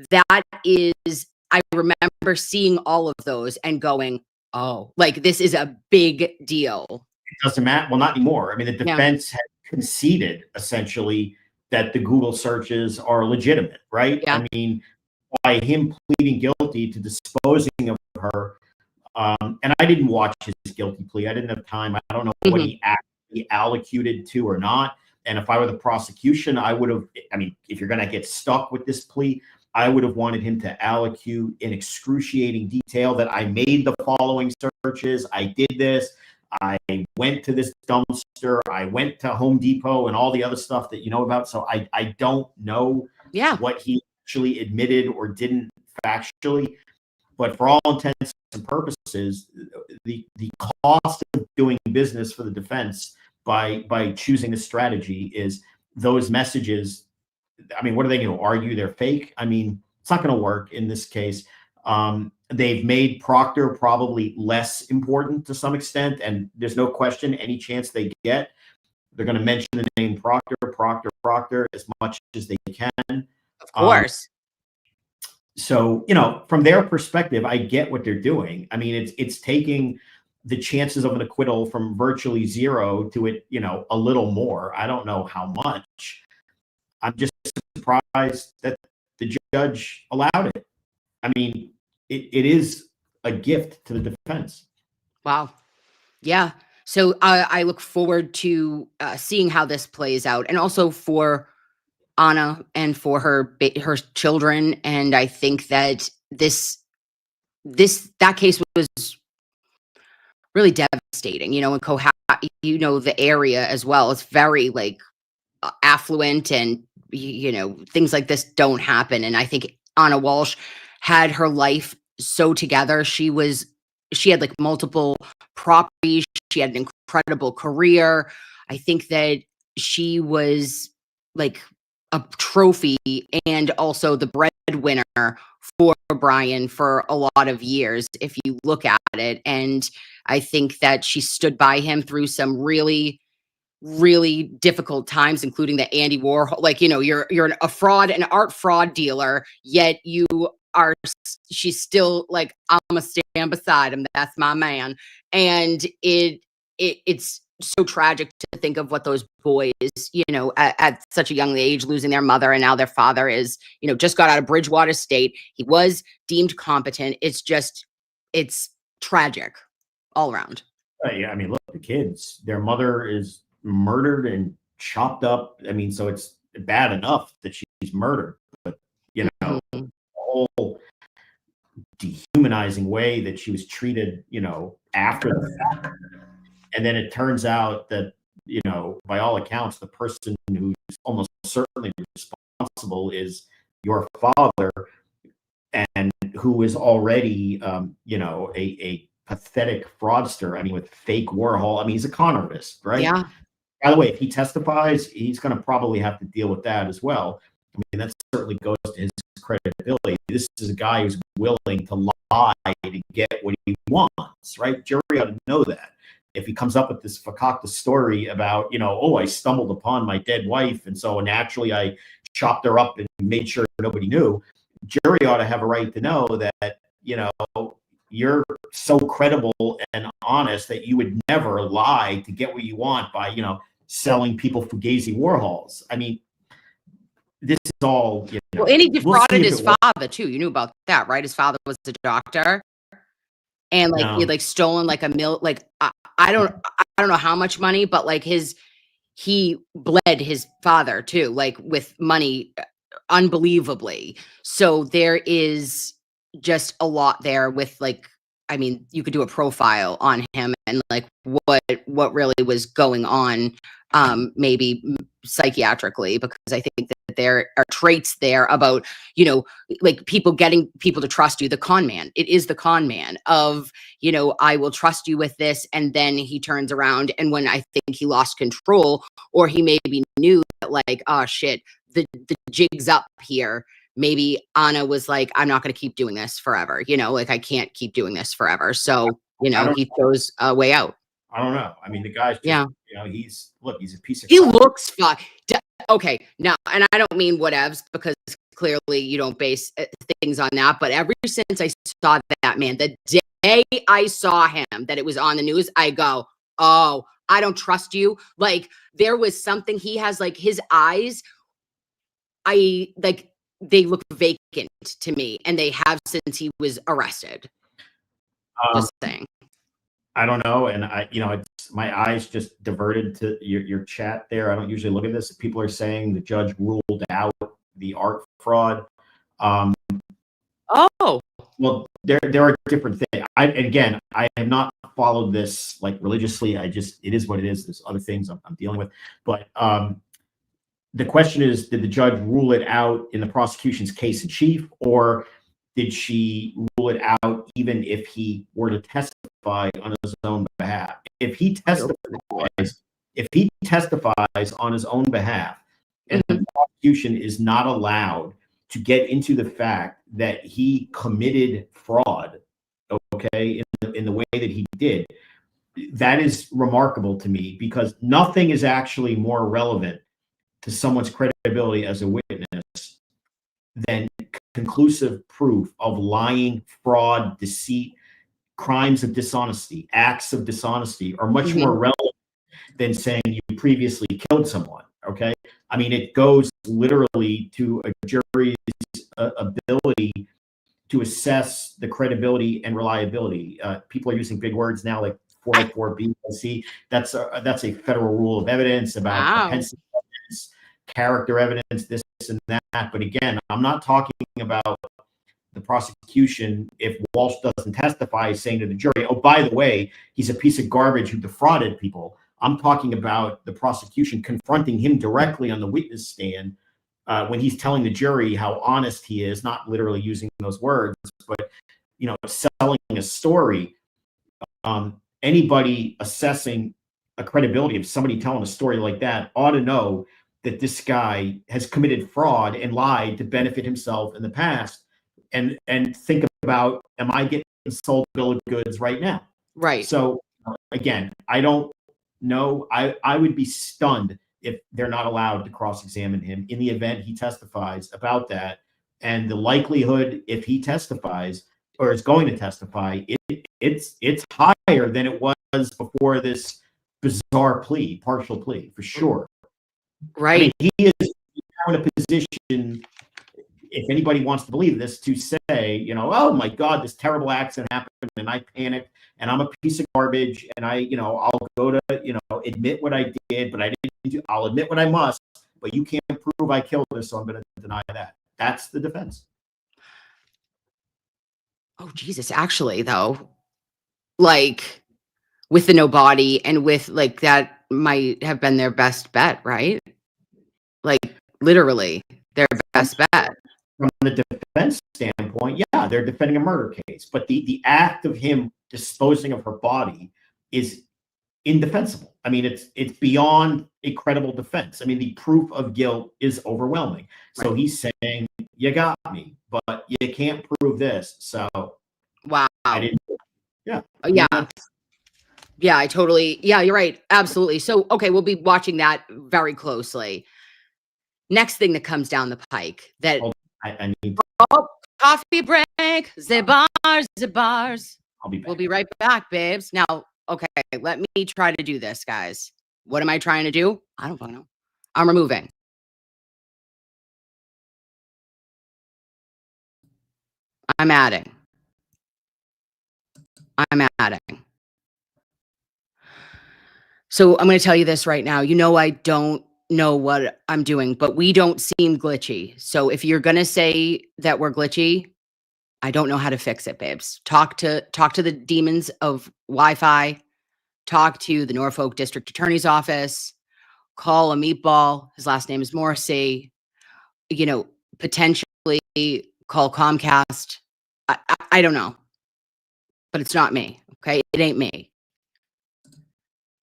that is, I remember seeing all of those and going, oh, like this is a big deal. It doesn't matter. Well, not anymore. I mean, the defense had conceded essentially that the Google searches are legitimate, right? Yeah. I mean, by him pleading guilty to disposing of her, and I didn't watch his guilty plea. I didn't have time. I don't know what he actually allocated to or not. And if I were the prosecution, I would have, I mean, if you're going to get stuck with this plea, I would have wanted him to allocute in excruciating detail that I made the following searches. I did this. I went to this dumpster. I went to Home Depot and all the other stuff that you know about. So I don't know what he actually admitted or didn't factually. But for all intents and purposes, the cost of doing business for the defense by choosing this strategy is those messages. I mean, what are they going to argue? They're fake. I mean, it's not going to work in this case. They've made Proctor probably less important to some extent, and there's no question any chance they get, they're going to mention the name Proctor as much as they can. Of course. So, you know, from their perspective, I get what they're doing. I mean, it's taking the chances of an acquittal from virtually zero to it, you know, a little more. I don't know how much. I'm just surprised that the judge allowed it. I mean, it is a gift to the defense. Wow. Yeah. So I look forward to seeing how this plays out, and also for Anna and for her children. And I think that that case was really devastating. You know, in Cohat, you know, the area as well. It's very like affluent, and you know, things like this don't happen. And I think Anna Walsh had her life so together. She had like multiple properties. She had an incredible career. I think that she was like a trophy and also the breadwinner for Brian for a lot of years, if you look at it. And I think that she stood by him through some really, really difficult times, including the Andy Warhol. Like, you know, you're a fraud, an art fraud dealer, yet she's still like, I'm gonna stand beside him. That's my man. And it's so tragic to think of what those boys, you know, at such a young age, losing their mother, and now their father is, you know, just got out of Bridgewater State. He was deemed competent. It's tragic all around. Yeah, I mean, look, the kids, their mother is murdered and chopped up. I mean, so it's bad enough that she's murdered, but you know, the whole dehumanizing way that she was treated, you know, after the fact. And then it turns out that, you know, by all accounts, the person who's almost certainly responsible is your father, and who is already, you know, a pathetic fraudster. I mean, with fake Warhol. I mean, he's a con artist, right? Yeah. By the way, if he testifies, he's going to probably have to deal with that as well. I mean, that certainly goes to his credibility. This is a guy who's willing to lie to get what he wants, right? Jury ought to know that. If he comes up with this fakakta story about, you know, oh, I stumbled upon my dead wife, and so naturally I chopped her up and made sure nobody knew, jury ought to have a right to know that, you know, you're so credible and honest that you would never lie to get what you want by, you know, selling people Fugazi Warhols. I mean, this is all, you know. Well, and he defrauded we'll his father too. You knew about that, right? His father was a doctor, and like he had like stolen like I don't know how much money, but like he bled his father too, like with money, unbelievably. So there is just a lot there with like, I mean, you could do a profile on him and like what really was going on, maybe psychiatrically, because I think that there are traits there about, you know, like getting people to trust you. The con man, it is the con man of, you know, I will trust you with this. And then he turns around, and when I think he lost control, or he maybe knew that like, oh shit, the jig's up here. Maybe Anna was like, I'm not going to keep doing this forever. You know, like I can't keep doing this forever. So, you know, he chose a way out. I don't know. I mean, the guy's just, you know, he's a piece of He crap. looks fine. Okay. Now, and I don't mean whatevs, because clearly you don't base things on that. But ever since I saw that man, the day I saw him, that it was on the news, I go, oh, I don't trust you. Like there was something, he has like his eyes, they look vacant to me, and they have since he was arrested. Just saying. I don't know. And my eyes just diverted to your chat there. I don't usually look at this. People are saying the judge ruled out the art fraud. Oh, Well, there are different things. I have not followed this like religiously. It is what it is. There's other things I'm dealing with. But the question is, did the judge rule it out in the prosecution's case in chief, or did she rule it out even if he were to testify on his own behalf? If he testifies on his own behalf, and the prosecution is not allowed to get into the fact that he committed fraud, okay, in the way that he did, that is remarkable to me, because nothing is actually more relevant to someone's credibility as a witness than conclusive proof of lying, fraud, deceit, crimes of dishonesty, acts of dishonesty are much more relevant than saying you previously killed someone. Okay. I mean, it goes literally to a jury's ability to assess the credibility and reliability. People are using big words now, like 404B and C. That's a federal rule of evidence about propensity evidence, character evidence, this and that. But again, I'm not talking about the prosecution, if Walsh doesn't testify, saying to the jury, oh, by the way, he's a piece of garbage who defrauded people. I'm talking about the prosecution confronting him directly on the witness stand when he's telling the jury how honest he is, not literally using those words, but selling a story. Anybody assessing a credibility of somebody telling a story like that ought to know that this guy has committed fraud and lied to benefit himself in the past, and think about, am I getting sold a bill of goods right now? right. So again, I don't know. I would be stunned if they're not allowed to cross-examine him in the event he testifies about that. And the likelihood, if he testifies or is going to testify, it's higher than it was before this bizarre plea, partial plea, for sure. Right. I mean, he is now in a position, if anybody wants to believe this, to say, oh my God, this terrible accident happened and I panicked and I'm a piece of garbage and I'll go to, admit what I did, but I didn't do, I'll admit what I must, but you can't prove I killed her, so I'm going to deny that. That's the defense. Oh, Jesus. Actually, though, like with the no body and with like that might have been their best bet, right? Like literally their best bet. From the defense standpoint, yeah, they're defending a murder case, but the act of him disposing of her body is indefensible. I mean, it's beyond a credible defense. I mean, the proof of guilt is overwhelming. So he's saying, you got me, but you can't prove this. So Wow. I didn't. Yeah. Yeah, I totally. Yeah, you're right. Absolutely. So, okay, we'll be watching that very closely. Next thing that comes down the pike that I need. Oh, coffee break. The bars. I'll be back. We'll be right back, babes. Now, okay, let me try to do this, guys. What am I trying to do? I don't fucking know. I'm removing. I'm adding. So I'm going to tell you this right now. I don't know what I'm doing, but we don't seem glitchy. So if you're going to say that we're glitchy, I don't know how to fix it, babes. Talk to the demons of Wi-Fi. Talk to the Norfolk District Attorney's Office. Call a meatball. His last name is Morrissey. Potentially call Comcast. I don't know, but it's not me. Okay, it ain't me.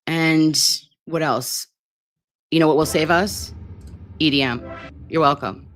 And what else? You know what will save us? EDM. You're welcome.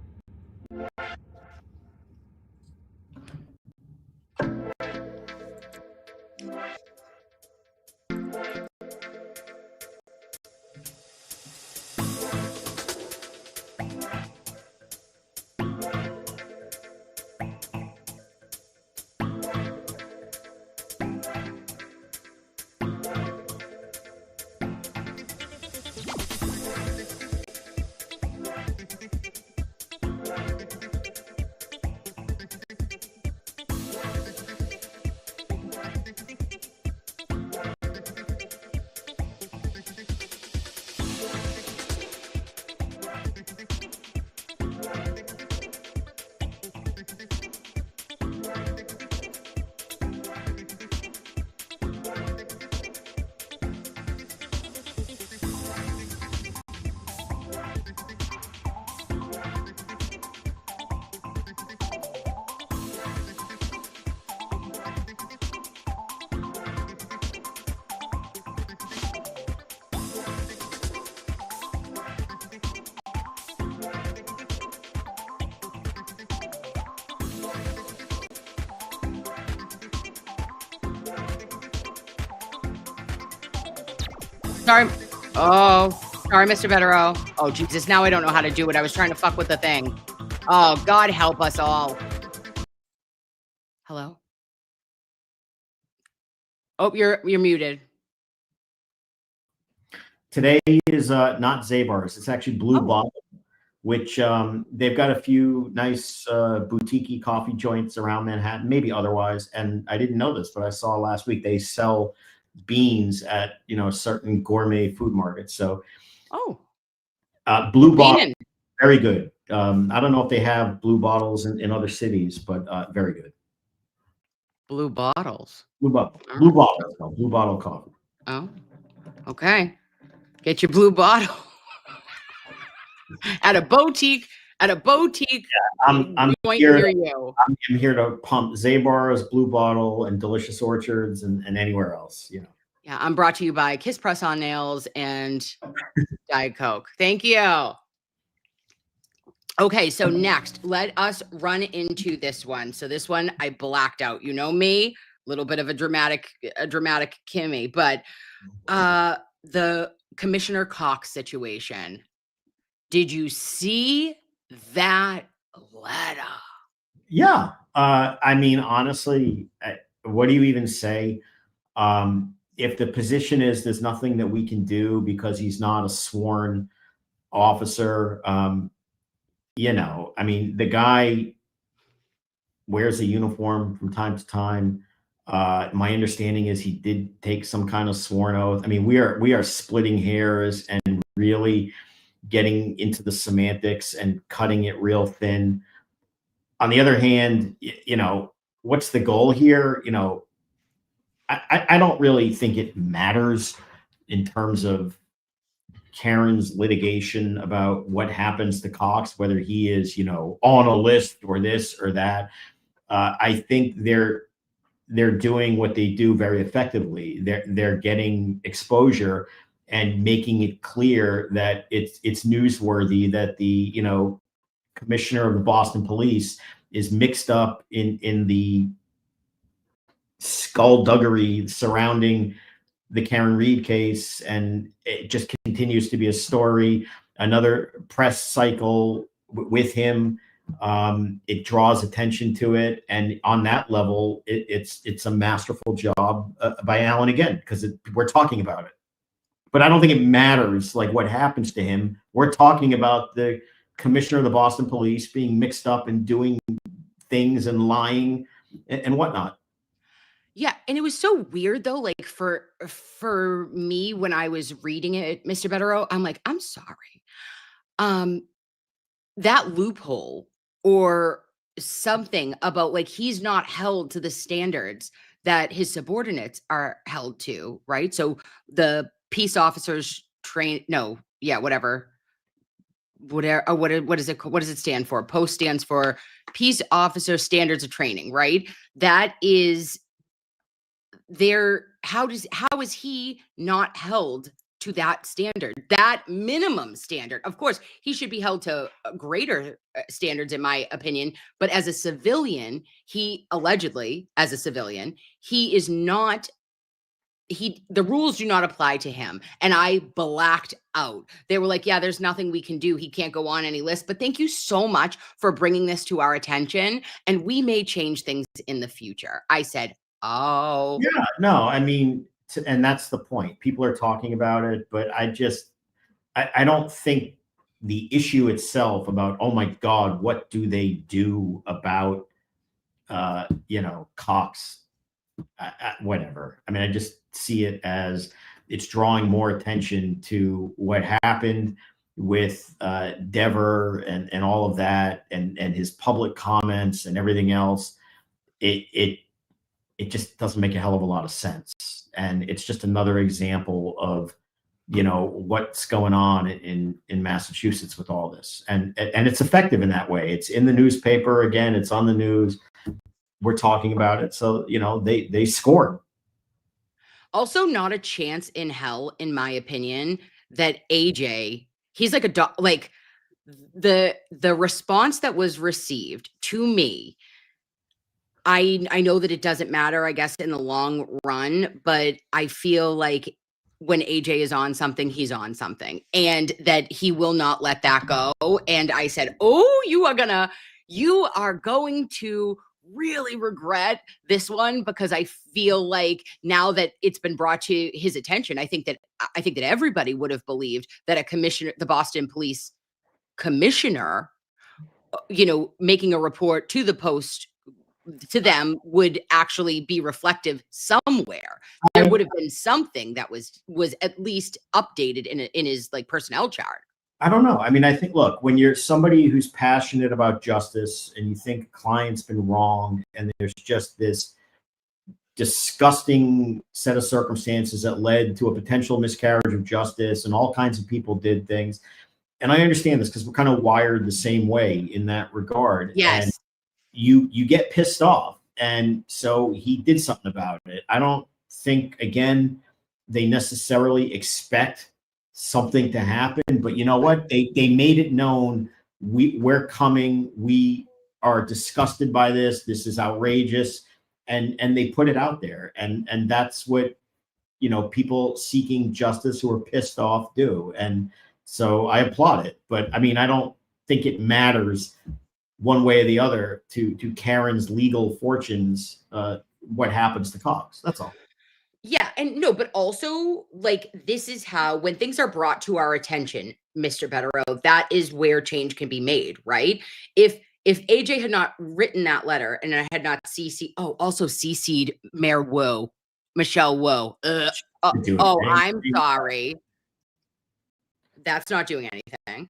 Sorry. Oh, sorry, Mr. Bederow. Oh, Jesus. Now I don't know how to do it. I was trying to fuck with the thing. Oh, God help us all. Hello? Oh, you're muted. Today is not Zabar's. It's actually Blue Bottle, which they've got a few nice boutique coffee joints around Manhattan, maybe otherwise. And I didn't know this, but I saw last week they sell beans at certain gourmet food markets. So Blue Bottle, very good. I don't know if they have blue bottles in other cities, but very good. Blue bottles. Blue bottle coffee. Oh, okay. Get your blue bottle at a boutique. Yeah, I'm here. I'm here to pump Zabar's, Blue Bottle, and Delicious Orchards, and anywhere else. Yeah, I'm brought to you by Kiss Press on Nails and Diet Coke. Thank you. Okay, so next, let us run into this one. So this one I blacked out. You know me, a little bit of a dramatic Kimmy, but the Commissioner Cox situation. Did you see that letter? Yeah. I mean, honestly, what do you even say? If the position is there's nothing that we can do because he's not a sworn officer, I mean, the guy wears a uniform from time to time. My understanding is he did take some kind of sworn oath. I mean, we are splitting hairs and really getting into the semantics and cutting it real thin. On the other hand, what's the goal here? I don't really think it matters in terms of Karen's litigation about what happens to Cox, whether he is, on a list or this or that. I think they're doing what they do very effectively. They're getting exposure and making it clear that it's newsworthy that the commissioner of the Boston Police is mixed up in the skullduggery surrounding the Karen Reed case, and it just continues to be a story. Another press cycle with him. It draws attention to it, and on that level, it's a masterful job by Alan again, because we're talking about it. But I don't think it matters like what happens to him. We're talking about the commissioner of the Boston Police being mixed up and doing things and lying and whatnot. Yeah, and it was so weird though. Like for me, when I was reading it, Mr. Bederow, I'm like, I'm sorry. That loophole or something about like he's not held to the standards that his subordinates are held to, right? So the peace officers whatever. What is it? What does it stand for? POST stands for Peace Officer Standards of Training, right? That is how is he not held to that standard, that minimum standard? Of course, he should be held to greater standards, in my opinion. But as a civilian, he is not. The rules do not apply to him. And I blacked out. They were like, yeah, there's nothing we can do. He can't go on any list. But thank you so much for bringing this to our attention. And we may change things in the future. I said, oh. Yeah, no, I mean, and that's the point. People are talking about it, but I don't think the issue itself about, oh my God, what do they do about, Cox, whatever. I mean, I just see it as it's drawing more attention to what happened with Dever and all of that, and his public comments and everything else. It just doesn't make a hell of a lot of sense. And it's just another example of, what's going on in Massachusetts with all this. And it's effective in that way. It's in the newspaper. Again, it's on the news. We're talking about it. So, they scored. Also, not a chance in hell, in my opinion, that AJ, he's like a dog. Like the response that was received to me, I know that it doesn't matter, I guess, in the long run, but I feel like when AJ is on something, he's on something, and that he will not let that go. And I said, oh, you are going to really regret this one, because I feel like now that it's been brought to his attention, I think that everybody would have believed that the Boston police commissioner, making a report to the Post to them would actually be reflective somewhere. There would have been something that was at least updated in his like personnel chart. I don't know. I mean, I think, look, when you're somebody who's passionate about justice and you think a client's been wrong and there's just this disgusting set of circumstances that led to a potential miscarriage of justice and all kinds of people did things. And I understand this because we're kind of wired the same way in that regard. Yes. And you get pissed off. And so he did something about it. I don't think, again, they necessarily expect something to happen, but you know what? They made it known, we're coming. We are disgusted by this. This is outrageous. And they put it out there. And that's what, people seeking justice who are pissed off do. And so I applaud it. But I mean, I don't think it matters one way or the other to Karen's legal fortunes, what happens to Cox. That's all. Yeah, and no, but also, like, this is how, when things are brought to our attention, Mr. Bederow, that is where change can be made, right? If AJ had not written that letter and I had not CC'd Mayor Michelle Wu. I'm sorry. That's not doing anything.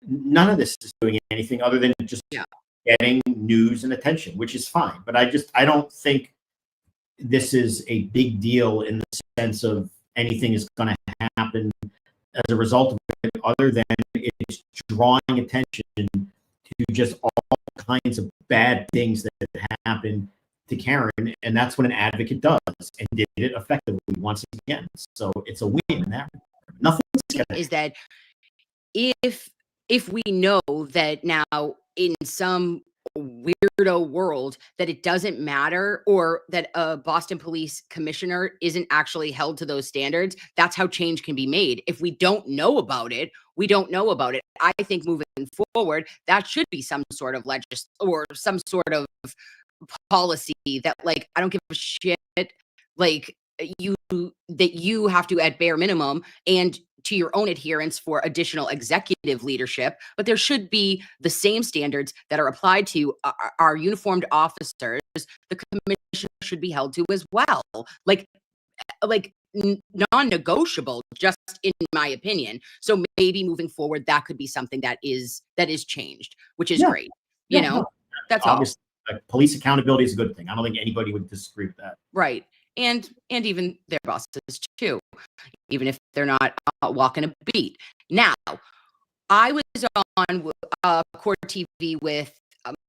None of this is doing anything other than just getting news and attention, which is fine. But I don't think this is a big deal in the sense of anything is going to happen as a result of it, other than it's drawing attention to just all kinds of bad things that happen to Karen. And that's what an advocate does, and did it effectively once again. So it's a win in that regard. Nothing's going to. Is that if we know that now in some weirdo world that it doesn't matter, or that a Boston police commissioner isn't actually held to those standards, that's how change can be made. If we don't know about it, we don't know about it. I think moving forward, that should be some sort of or some sort of policy that, like, I don't give a shit, like, you have to, at bare minimum, and to your own adherence for additional executive leadership, but there should be the same standards that are applied to our uniformed officers. The commissioner should be held to as well, like non-negotiable, just in my opinion. So maybe moving forward, that could be something that is changed, which is great. That's obviously all. Police accountability is a good thing. I don't think anybody would disagree with that. Right. And even their bosses too, even if they're not walking a beat. Now, I was on Court TV with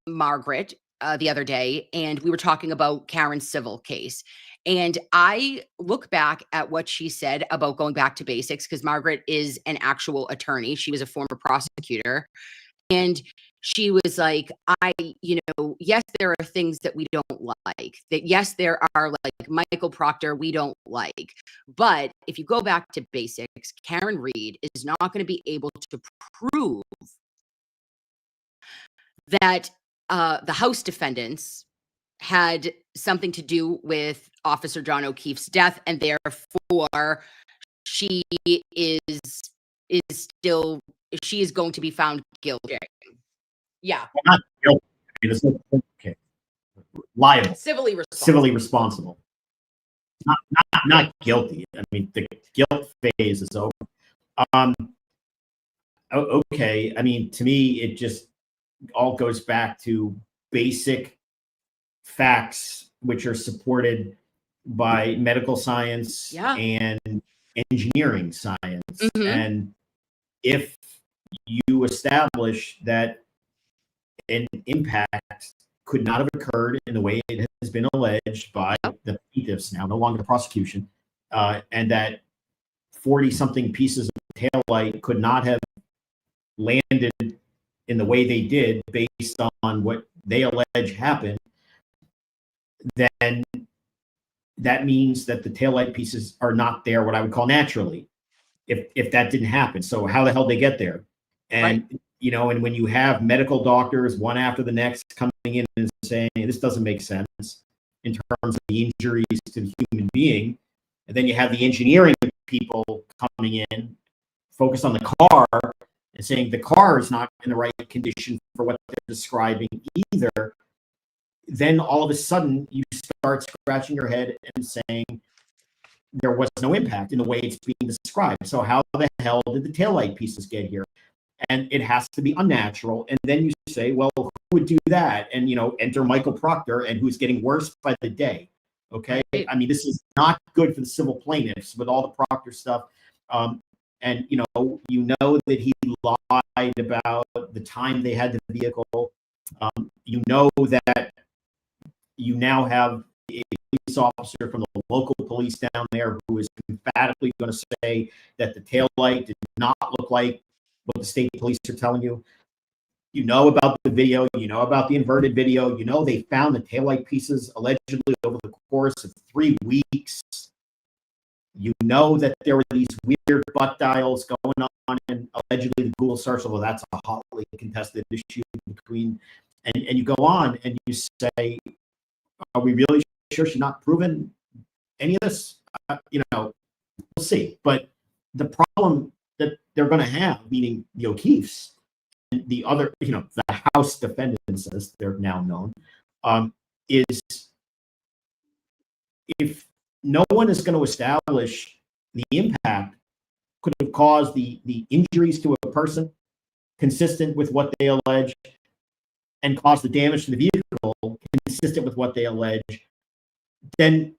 Margaret the other day, and we were talking about Karen's civil case. And I look back at what she said about going back to basics, because Margaret is an actual attorney. She was a former prosecutor. And she was like, yes, there are things that we don't like. That yes, there are, like, Michael Proctor we don't like. But if you go back to basics, Karen Reed is not going to be able to prove that the House defendants had something to do with Officer John O'Keefe's death, and therefore she is going to be found guilty. Yeah. Not guilty. I mean, okay. Liable. Civilly responsible. Not guilty. I mean, the guilt phase is over. Okay. I mean, to me, it just all goes back to basic facts, which are supported by medical science and engineering science. Mm-hmm. And if you establish that an impact could not have occurred in the way it has been alleged by the plaintiffs, now no longer the prosecution, and that 40-something pieces of taillight could not have landed in the way they did based on what they allege happened, then that means that the taillight pieces are not there, what I would call naturally, if that didn't happen. So how the hell they get there? And, you know, and when you have medical doctors, one after the next, coming in and saying, this doesn't make sense in terms of the injuries to the human being. And then you have the engineering people coming in, focused on the car and saying the car is not in the right condition for what they're describing either. Then all of a sudden you start scratching your head and saying there was no impact in the way it's being described. So how the hell did the taillight pieces get here? And it has to be unnatural. And then you say, well, who would do that? And, you know, enter Michael Proctor, and who's getting worse by the day. Okay. I mean, this is not good for the civil plaintiffs with all the Proctor stuff. And, you know that he lied about the time they had the vehicle. You know that you now have a police officer from the local police down there who is emphatically going to say that the taillight did not look like what the state police are telling you. You know about the video, you know about the inverted video, you know they found the taillight pieces allegedly over the course of 3 weeks. You know that there were these weird butt dials going on, and allegedly the Google search, although that's a hotly contested issue between, and you go on and you say, are we really sure she's not proven any of this? You know, we'll see. But the problem that they're going to have, meaning the O'Keefes and the other, you know, the House defendants, as they're now known, is if no one is going to establish the impact could have caused the injuries to a person consistent with what they allege and caused the damage to the vehicle consistent with what they allege, then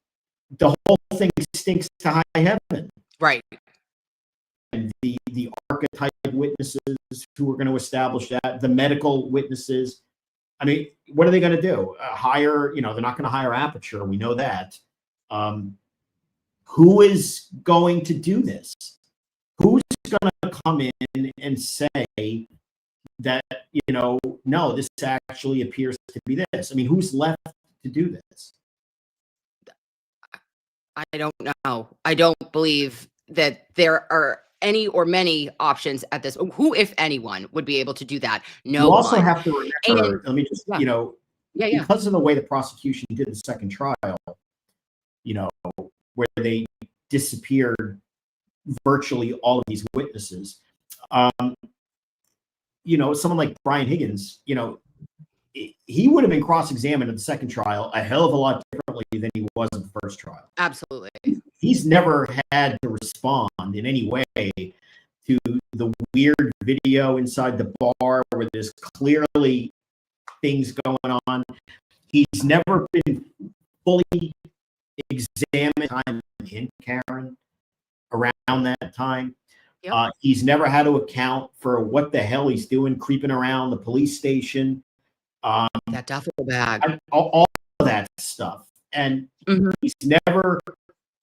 the whole thing stinks to high heaven. Right. And the archetype witnesses who are going to establish that, the medical witnesses, I mean, what are they going to do? Hire, you know, they're not going to hire Aperture. We know that. Who is going to do this? Who's going to come in and say that, you know, no, this actually appears to be this? I mean, who's left to do this? I don't know. I don't believe that there are any or many options at this. Who, if anyone, would be able to do that? No You also one. have to remember, let me just, Yeah. you know, Yeah. because of the way the prosecution did the second trial, you know, where they disappeared virtually all of these witnesses, you know, someone like Brian Higgins, you know, he would have been cross-examined in the second trial a hell of a lot differently than he was in the first trial. Absolutely. He's never had to respond in any way to the weird video inside the bar where there's clearly things going on. He's never been fully examined time in Karen around that time. Yep. He's never had to account for what the hell he's doing, creeping around the police station. That duffel bag. All of that stuff. And Mhm. he's never,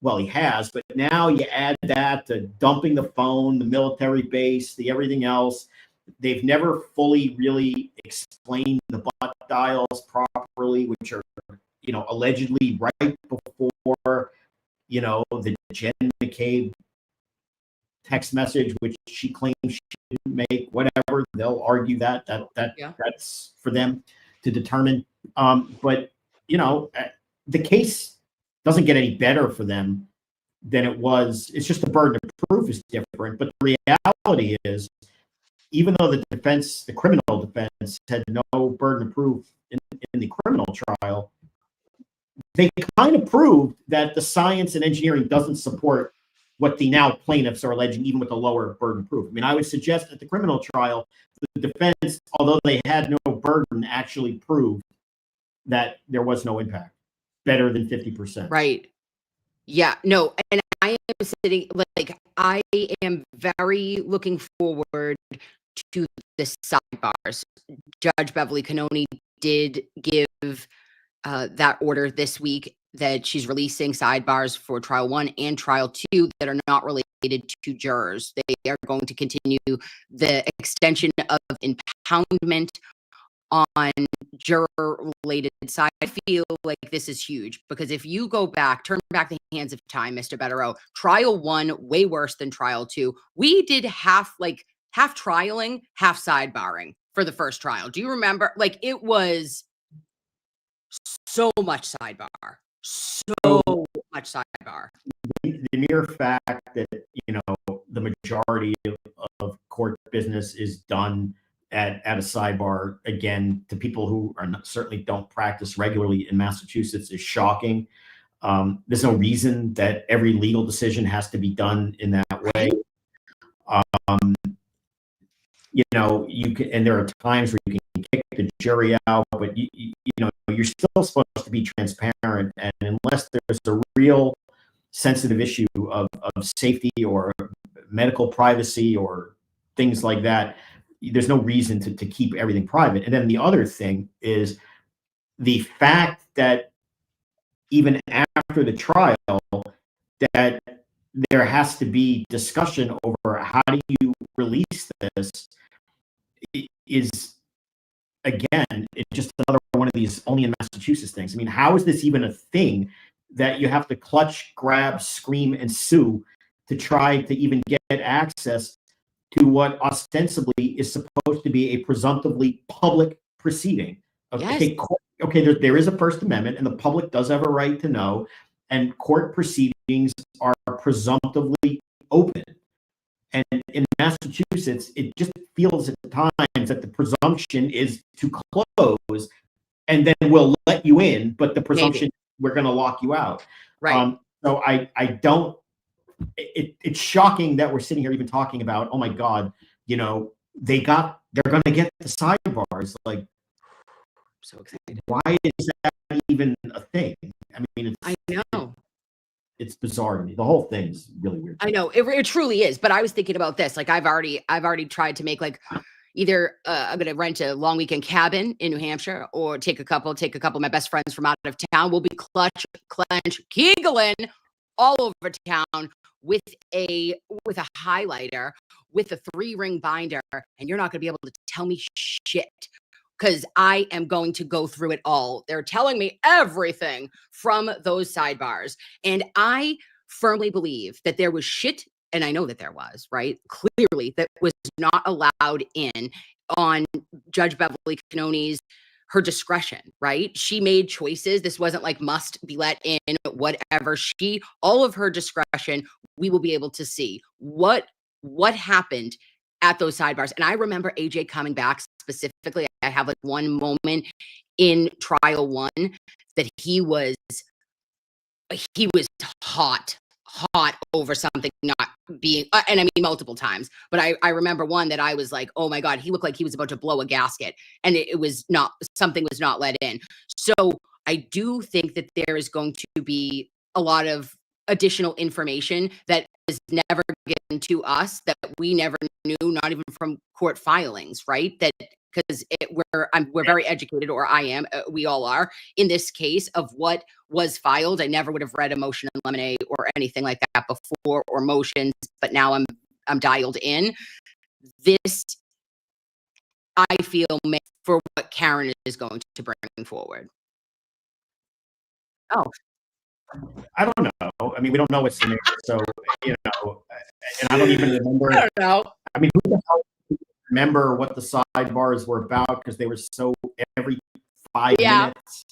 well, he has, but now you add that to dumping the phone, the military base, the everything else. They've never fully really explained the butt dials properly, which are, you know, allegedly right before, you know, the Jen McCabe text message, which she claims she didn't make, whatever. They'll argue that that's for them to determine. But, you know, the case doesn't get any better for them than it was. It's just the burden of proof is different. But the reality is, even though the defense, the criminal defense, had no burden of proof in the criminal trial, they kind of proved that the science and engineering doesn't support what the now plaintiffs are alleging, even with a lower burden of proof. I mean, I would suggest at the criminal trial, the defense, although they had no burden, actually proved that there was no impact, better than 50%. Right. Yeah. No. And I am sitting, like, I am very looking forward to the sidebars. Judge Beverly Cannoni did give that order this week that she's releasing sidebars for trial 1 and trial 2 that are not related to jurors. They are going to continue the extension of impoundment on juror-related side, I feel like this is huge because if you go back, turn back the hands of time, Mr. Bederow, trial 1, way worse than trial 2. We did half trialing, half sidebarring for the first trial. Do you remember? Like, it was so much sidebar. So much sidebar. The mere fact that, you know, the majority of court business is done at a sidebar, again, to people who are not, certainly don't practice regularly in Massachusetts, is shocking. There's no reason that every legal decision has to be done in that way. You know, you can, and there are times where you can kick the jury out, but you know, you're still supposed to be transparent. And unless there's a real sensitive issue of safety or medical privacy or things like that, there's no reason to keep everything private. And then the other thing is the fact that even after the trial, that there has to be discussion over how do you release this is, again, it's just another one of these only in Massachusetts things. I mean, how is this even a thing that you have to clutch, grab, scream, and sue to try to even get access to what ostensibly is supposed to be a presumptively public proceeding? Okay, Yes. okay, there is a First Amendment, and the public does have a right to know, and court proceedings are presumptively open. And in Massachusetts, it just feels at times that the presumption is to close, and then we'll let you in, but the presumption we're going to lock you out. Right. So I don't. It's shocking that we're sitting here even talking about, oh my God, you know, they're going to get the sidebars. Like, So excited. why is that even a thing? I mean, I know. It's bizarre to me. The whole thing's really weird. I know it truly is. But I was thinking about this. Like, I've already tried to make, like, either I'm going to rent a long weekend cabin in New Hampshire or take a couple of my best friends from out of town. We'll be clench, giggling all over town with a highlighter, with a 3-ring binder, and you're not going to be able to tell me shit because I am going to go through it all. They're telling me everything from those sidebars, and I firmly believe that there was shit. And I know that there was, right? Clearly, that was not allowed in on Judge Beverly Cannoni's, her discretion, right? She made choices. This wasn't like must be let in, whatever. All of her discretion, we will be able to see what happened at those sidebars. And I remember AJ coming back specifically. I have like one moment in trial 1 that he was hot over something not being, and I mean multiple times, but I remember one that I was like, oh my God, he looked like he was about to blow a gasket, and it was not, something was not let in. So I do think that there is going to be a lot of additional information that is never given to us, that we never knew, not even from court filings, right? That because we're very educated, or I am, we all are, in this case of what was filed. I never would have read a motion in lemonade or anything like that before, or motions, but now I'm dialed in. This, I feel, for what Karen is going to bring forward. Oh, I don't know. I mean, we don't know what's in there, so, you know, and I don't even remember. I don't know. I mean, who the hell remember what the sidebars were about, because they were so every 5 minutes.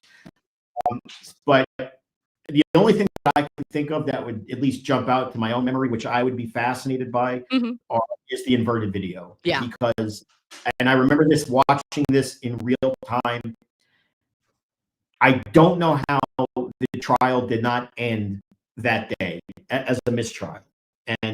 But the only thing that I can think of that would at least jump out to my own memory, which I would be fascinated by, is the inverted video. Yeah. Because, and I remember watching this in real time. I don't know how the trial did not end that day as a mistrial, and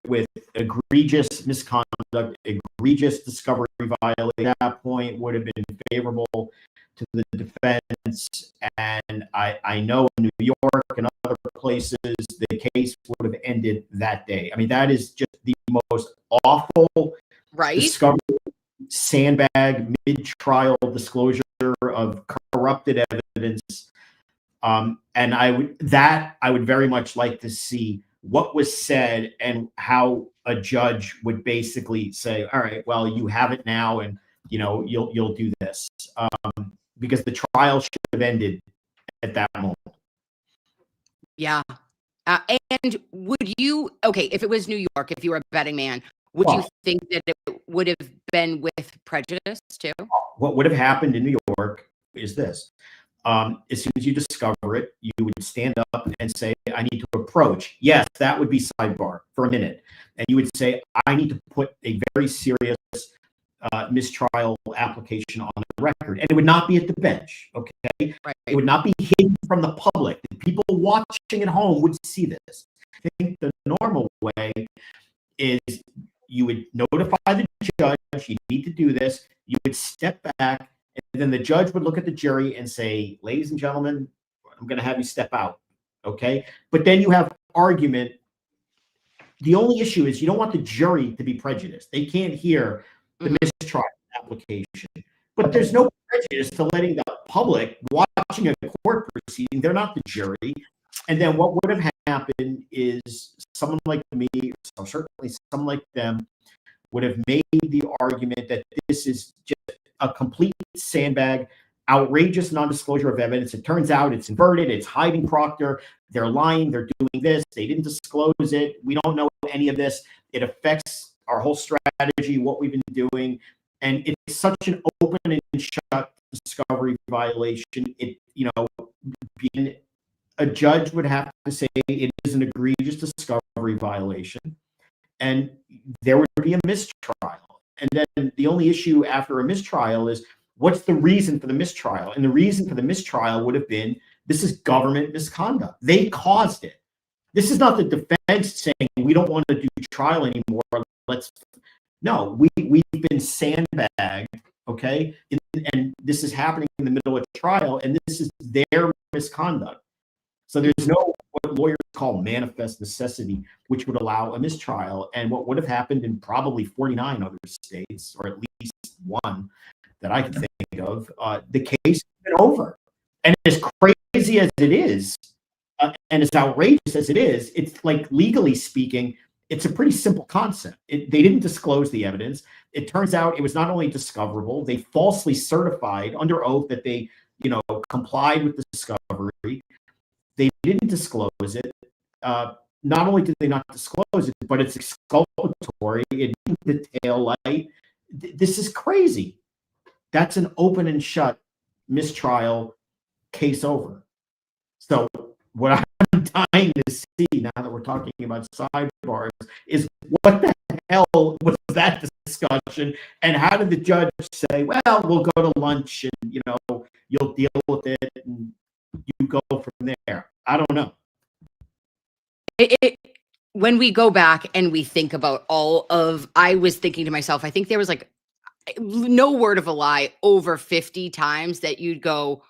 with egregious misconduct, egregious discovery violation. At that point would have been favorable to the defense, and I know in New York and other places the case would have ended that day. I mean, that is just the most awful discovery, sandbag, mid-trial disclosure of corrupted evidence. And I would very much like to see what was said and how a judge would basically say, all right, well, you have it now, and you'll do this, because the trial should have ended at that moment. Yeah. And would you, okay, if it was New York, if you were a betting man, would you Well, think that it would have been with prejudice too? what would have happened in New York is this. As soon as you discover it, you would stand up and say, I need to approach. Yes, that would be sidebar for a minute. And you would say, I need to put a very serious mistrial application on the record. And it would not be at the bench, okay? Right. It would not be hidden from the public. The people watching at home would see this. I think the normal way is you would notify the judge, you need to do this. You would step back, and then the judge would look at the jury and say, ladies and gentlemen, I'm going to have you step out, okay? But then you have argument. The only issue is you don't want the jury to be prejudiced. They can't hear the mistrial application. But there's no prejudice to letting the public watching a court proceeding. They're not the jury. And then what would have happened is someone like me, or certainly someone like them, would have made the argument that this is just a complete sandbag, outrageous non-disclosure of evidence. It turns out it's inverted, it's hiding Proctor, they're lying, they're doing this, they didn't disclose it, we don't know any of this, it affects our whole strategy, what we've been doing, and it's such an open and shut discovery violation. It, being a judge would have to say it is an egregious discovery violation, and there would be a mistrial. And then the only issue after a mistrial is, what's the reason for the mistrial? And the reason for the mistrial would have been, this is government misconduct. They caused it. This is not the defense saying, we don't want to do trial anymore. No, we've been sandbagged, okay? And this is happening in the middle of trial, and this is their misconduct. So there's no, what lawyers call manifest necessity, which would allow a mistrial. And what would have happened in probably 49 other states, or at least one that I can think of, the case has been over. And as crazy as it is, and as outrageous as it is, it's like, legally speaking, it's a pretty simple concept. They didn't disclose the evidence. It turns out it was not only discoverable, they falsely certified under oath that they, complied with the discovery. They didn't disclose it. Not only did they not disclose it, but it's exculpatory. It didn't detail light. This is crazy. That's an open and shut mistrial, case over. So what I'm dying to see now that we're talking about sidebars is, what the hell was that discussion? And how did the judge say, well, we'll go to lunch and, you'll deal with it and you go from there? I don't know. When we go back and we think about I was thinking to myself, I think there was like, no word of a lie, over 50 times that you'd go,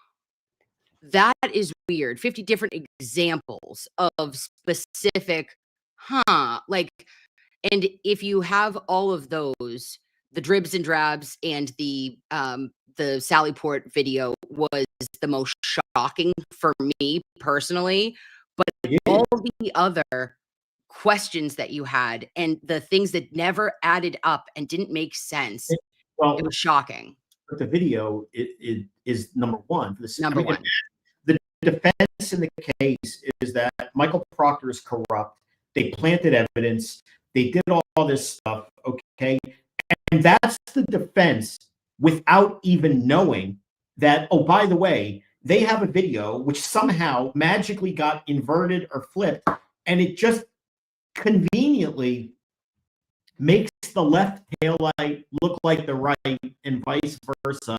that is weird. 50 different examples of specific, and if you have all of those, the dribs and drabs and the Sally Port video was the most shocking for me personally, but all the other questions that you had and the things that never added up and didn't make sense, it was shocking. But the video is number one. Number one. The defense in the case is that Michael Proctor is corrupt. They planted evidence. They did all this stuff, okay? And that's the defense without even knowing that, oh, by the way, they have a video which somehow magically got inverted or flipped, and it just conveniently makes the left taillight look like the right and vice versa,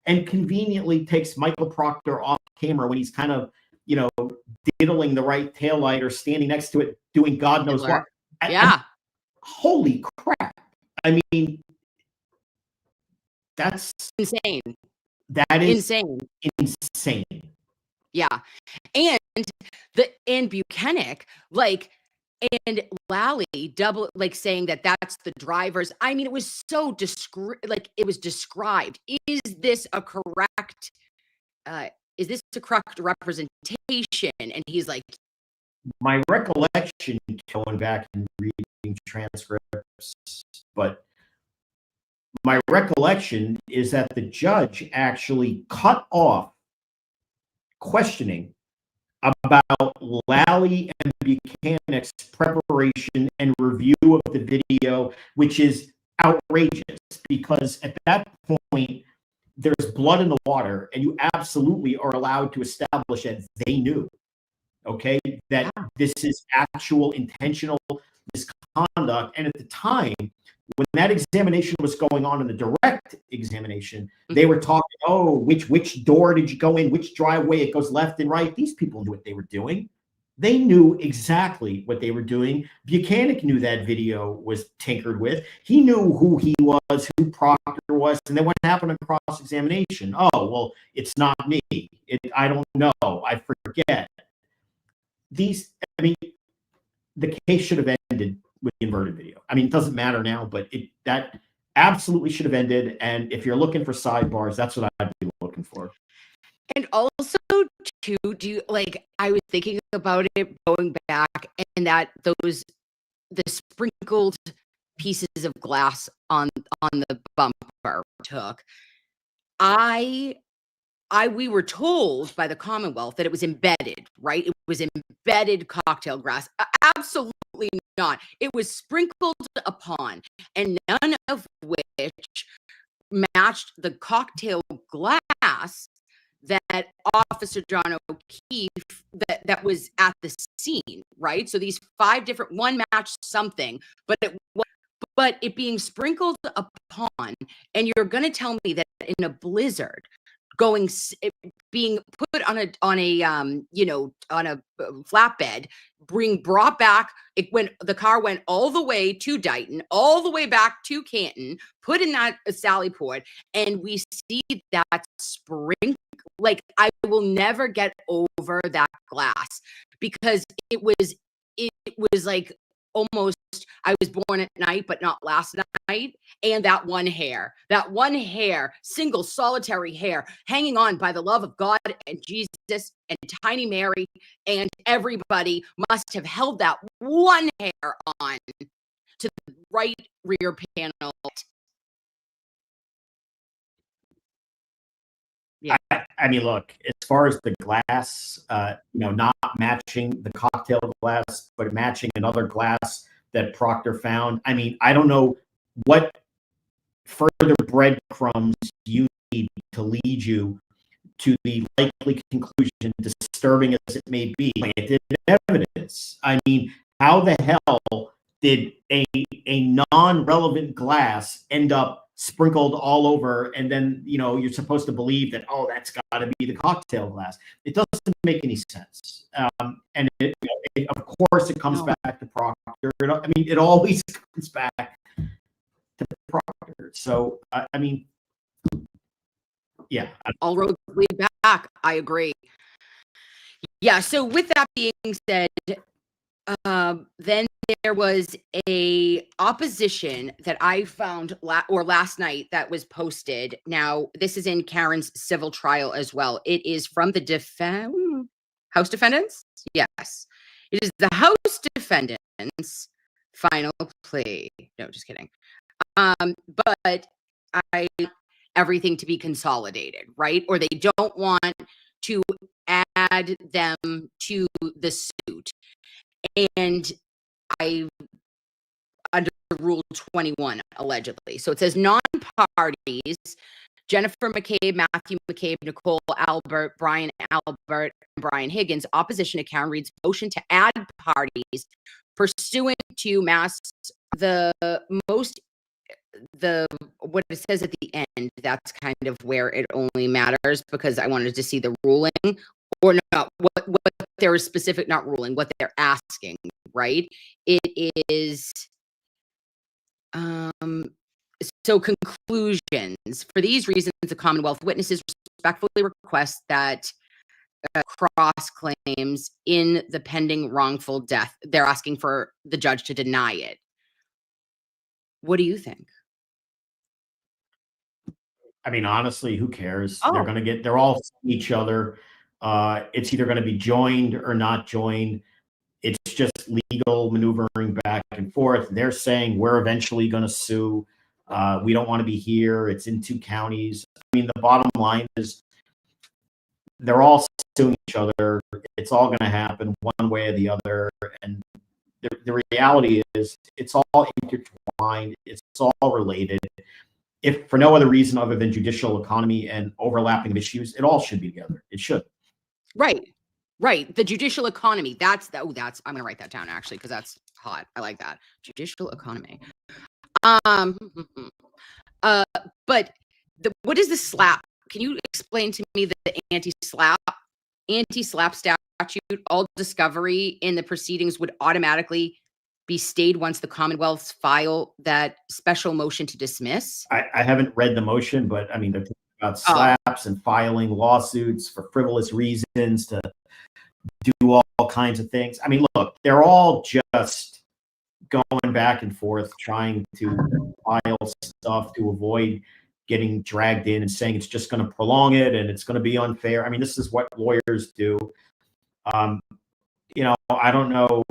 and conveniently takes Michael Proctor off camera when he's kind of, diddling the right taillight or standing next to it doing God knows what. Yeah. Holy crap. I mean, that's insane. That is insane. Yeah. And Buchanan, and Lally saying that that's the drivers. I mean, it was so it was described. Is this a correct representation? And he's like, my recollection, going back and reading transcripts, but my recollection is that the judge actually cut off questioning about Lally and Buchanan's preparation and review of the video, which is outrageous because at that point, there's blood in the water, and you absolutely are allowed to establish that they knew, okay, that this is actual intentional misconduct. And at the time, when that examination was going on in the direct examination, they were talking, oh, which door did you go in, which driveway, it goes left and right. These people knew what they were doing. They knew exactly what they were doing. Buchanan knew that video was tinkered with. He knew who he was, who Proctor was, and then what happened on cross-examination? Oh, well, it's not me. I don't know. I forget. The case should have ended with the inverted video. I mean, it doesn't matter now, but that absolutely should have ended. And if you're looking for sidebars, that's what I'd be looking for. And also, too, I was thinking about it going back, and that the sprinkled pieces of glass on the bumper took. We were told by the Commonwealth that it was embedded, right? It was embedded cocktail glass. Absolutely not. It was sprinkled upon, and none of which matched the cocktail glass that Officer John O'Keefe that was at the scene, right? So these 5 different, one matched something, but it being sprinkled upon, and you're going to tell me that in a blizzard, being put on a flatbed, brought back. The car went all the way to Dighton, all the way back to Canton, put in that Sally Port, and we see that sprinkle. Like, I will never get over that glass, because it was like almost, I was born at night, but not last night. And that one hair, single solitary hair, hanging on by the love of God and Jesus and Tiny Mary, and everybody must have held that one hair on to the right rear panel. Yeah. I mean, look, as far as the glass, not matching the cocktail glass, but matching another glass that Proctor found. I mean, I don't know what further breadcrumbs you need to lead you to the likely conclusion, disturbing as it may be. It did evidence. I mean, how the hell did a non-relevant glass end up sprinkled all over, and then you're supposed to believe that, oh, that's got to be the cocktail glass? It doesn't make any sense. And of course it comes back to Proctor. I mean, it always comes back to Proctor. So I mean, yeah, all roads lead back. I agree. Yeah. So with that being said, then there was a opposition that I found last night that was posted. Now, this is in Karen's civil trial as well. It is from the House defendants. Yes, it is the House defendants' final plea. No, just kidding. But everything to be consolidated, right? Or they don't want to add them to the suit. And under Rule 21, allegedly. So it says non-parties: Jennifer McCabe, Matthew McCabe, Nicole Albert, Brian Albert, and Brian Higgins. Opposition to Karen Reed's motion to add parties pursuant to what it says at the end. That's kind of where it only matters, because I wanted to see the ruling, or not what their specific, not ruling, what they're asking, right? It is so conclusions. For these reasons, the Commonwealth witnesses respectfully request that cross claims in the pending wrongful death. They're asking for the judge to deny it. What do you think? I mean, honestly, who cares? They're all seeing each other. It's either going to be joined or not joined. It's just legal maneuvering back and forth. They're saying we're eventually going to sue. We don't want to be here. It's in 2 counties. I mean, the bottom line is they're all suing each other. It's all going to happen one way or the other. And the reality is it's all intertwined. It's all related. If for no other reason other than judicial economy and overlapping of issues, it all should be together. It should. Right. The judicial economy. That's I'm going to write that down actually, because that's hot. I like that. Judicial economy. But what is the SLAP? Can you explain to me the anti-SLAP statute? All discovery in the proceedings would automatically be stayed once the Commonwealths file that special motion to dismiss. I haven't read the motion, but I mean, they're talking about SLAPs and filing lawsuits for frivolous reasons to do all kinds of things. I mean, look, they're all just going back and forth trying to file stuff to avoid getting dragged in and saying it's just going to prolong it and it's going to be unfair. I mean, this is what lawyers do. I don't know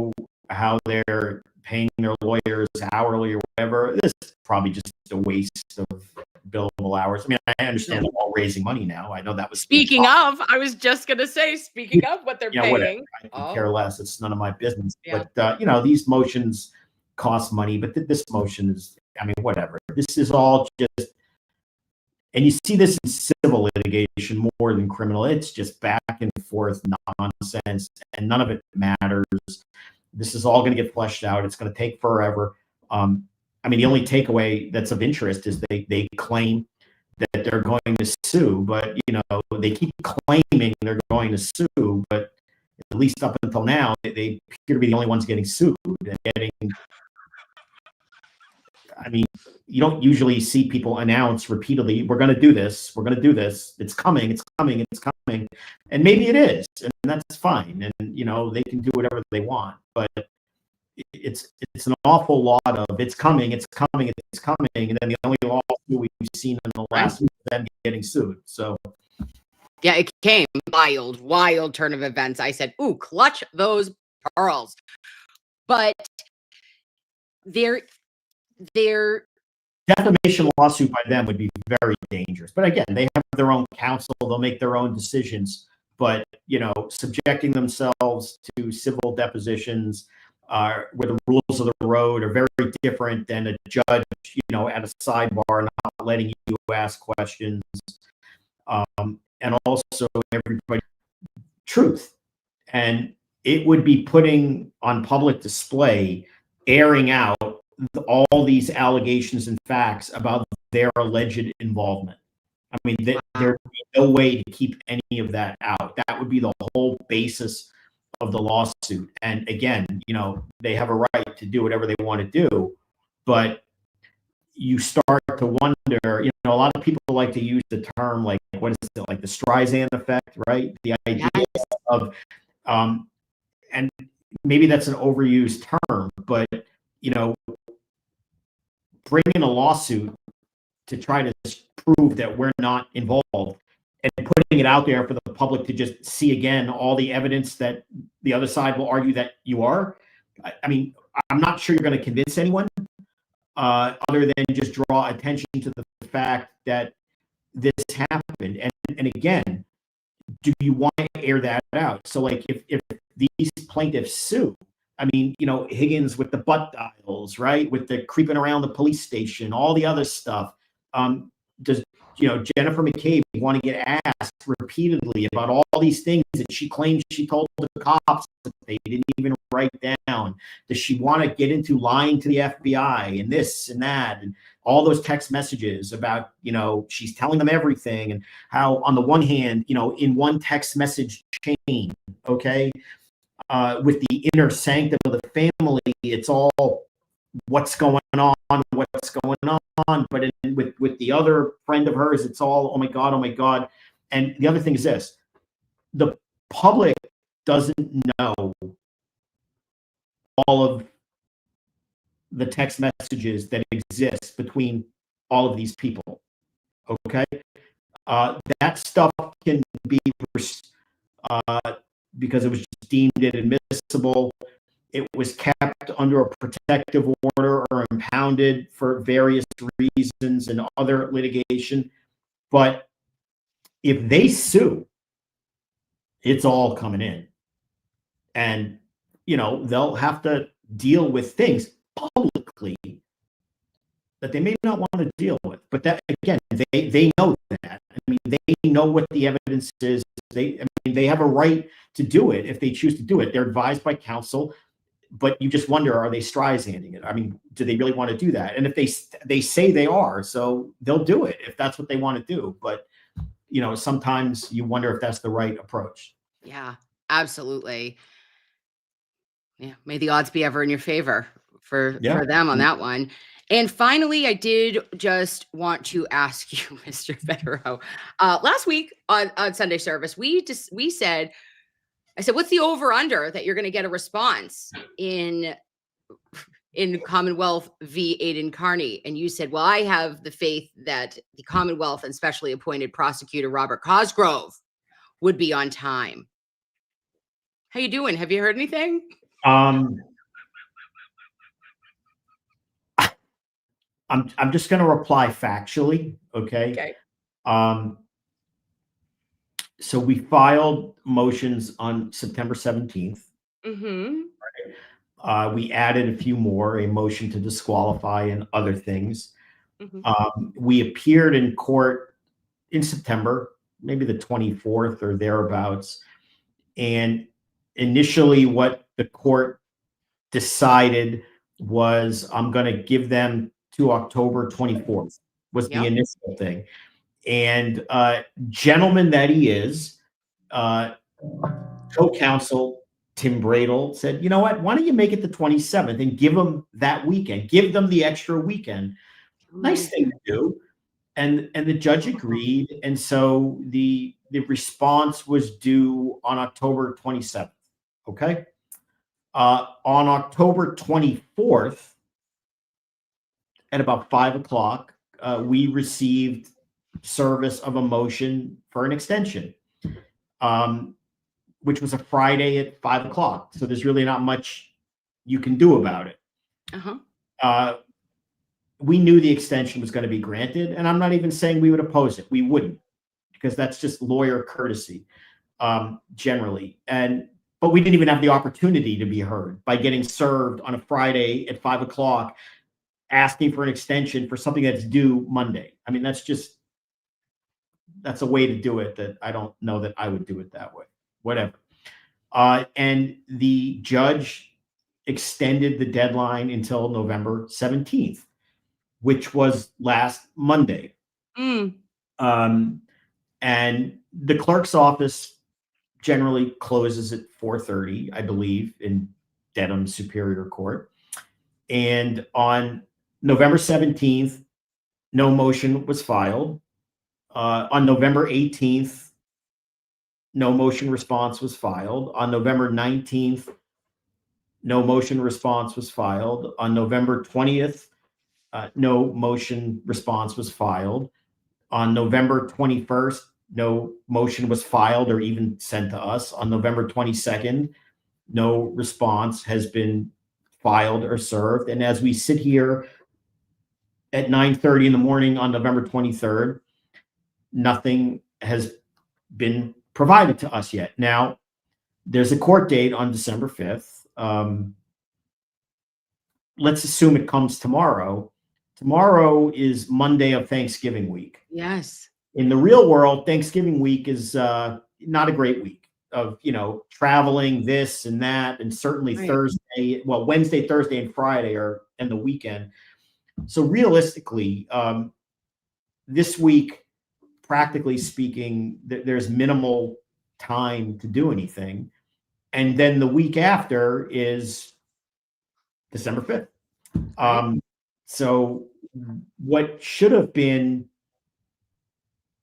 how they're paying their lawyers hourly or whatever. This is probably just a waste of billable hours. I mean, I understand they're all raising money now. I know that was Speaking of, I was just going to say, speaking of what they're paying. Whatever. I could care less. It's none of my business. Yeah. But, these motions cost money, but this motion is, I mean, whatever. This is all just, and you see this in civil litigation more than criminal. It's just back and forth nonsense, and none of it matters. This is all going to get fleshed out. It's going to take forever. I mean, the only takeaway that's of interest is they claim that they're going to sue, but they keep claiming they're going to sue, but at least up until now, they appear to be the only ones getting sued and getting. I mean, you don't usually see people announce repeatedly, we're going to do this, we're going to do this, it's coming, it's coming, it's coming. And maybe it is, and that's fine. And, they can do whatever they want. But it's an awful lot of it's coming, it's coming, it's coming. And then the only lawsuit we've seen in the last week is them getting sued. So. Yeah, it came wild turn of events. I said, ooh, clutch those pearls. But their defamation lawsuit by them would be very dangerous. But again, they have their own counsel. They'll make their own decisions. But, subjecting themselves to civil depositions where the rules of the road are very different than a judge, at a sidebar not letting you ask questions. And also everybody truth. And it would be putting on public display, airing out all these allegations and facts about their alleged involvement. I mean, there would be no way to keep any of that out. That would be the whole basis of the lawsuit. And again, they have a right to do whatever they want to do, but you start to wonder, a lot of people like to use the term, like, what is it, like the Streisand effect, right? The idea of, and maybe that's an overused term, but, bring in a lawsuit to try to prove that we're not involved and putting it out there for the public to just see again all the evidence that the other side will argue that you are. I mean, I'm not sure you're going to convince anyone other than just draw attention to the fact that this happened. And again, do you want to air that out? So like if these plaintiffs sue, I mean, Higgins with the butt dials, right? With the creeping around the police station, all the other stuff. Does, Jennifer McCabe want to get asked repeatedly about all these things that she claims she told the cops that they didn't even write down? Does she want to get into lying to the FBI and this and that and all those text messages about, she's telling them everything and how on the one hand, in one text message chain, okay, with the inner sanctum of the family, it's all what's going on. But with the other friend of hers, it's all, oh my God. And the other thing is this, the public doesn't know all of the text messages that exist between all of these people, okay? That stuff can be, because it was just deemed inadmissible, it was kept under a protective order or impounded for various reasons and other litigation. But if they sue, it's all coming in. And, they'll have to deal with things publicly that they may not want to deal with. But that, again, they know that. I mean, they know what the evidence is. They have a right to do it if they choose to do it. They're advised by counsel, but you just wonder, are they Streisanding it? I mean, do they really want to do that? And if they say they are, so they'll do it if that's what they want to do. But, sometimes you wonder if that's the right approach. Yeah, absolutely. Yeah, may the odds be ever in your favor for them on that one. And finally, I did just want to ask you, Mr. Bederow, last week on Sunday service, I said, what's the over under that you're going to get a response in Commonwealth v. Aidan Carney? And you said, well, I have the faith that the Commonwealth and specially appointed prosecutor Robert Cosgrove would be on time. How you doing? Have you heard anything? I'm just going to reply factually. Okay. So we filed motions on September 17th. Mm-hmm. We added a few more, a motion to disqualify and other things. Mm-hmm. We appeared in court in September, maybe the 24th or thereabouts. And initially what the court decided was I'm going to give them to October 24th was the initial thing. And gentleman that he is, co-counsel Tim Bradel said, you know what, why don't you make it the 27th and give them that weekend, give them the extra weekend. Nice thing to do. And the judge agreed. And so the response was due on October 27th. Okay. On October 24th at about 5:00, we received service of a motion for an extension, which was a Friday at 5:00. So there's really not much you can do about it. We knew the extension was going to be granted, and I'm not even saying we would oppose it. We wouldn't, because that's just lawyer courtesy, generally. But we didn't even have the opportunity to be heard by getting served on a Friday at 5:00, asking for an extension for something that's due Monday. I mean, that's a way to do it that I don't know that I would do it that way. Whatever. And the judge extended the deadline until November 17th, which was last Monday. And the clerk's office generally closes at 4:30, I believe, in Dedham Superior Court. And on November 17th, no motion was filed. On November 18th, no motion response was filed. On November 19th, no motion response was filed. On November 20th, no motion response was filed. On November 21st, no motion was filed or even sent to us. On November 22nd, no response has been filed or served. And as we sit here at 9:30 in the morning on November 23rd, nothing has been provided to us yet. Now, there's a court date on December 5th. Let's assume it comes tomorrow. Tomorrow is Monday of Thanksgiving week. Yes. In the real world, Thanksgiving week is not a great week of, traveling this and that, and certainly Thursday, Wednesday, Thursday, and Friday and the weekend. So realistically, this week, practically speaking, there's minimal time to do anything. And then the week after is December 5th. So what should have been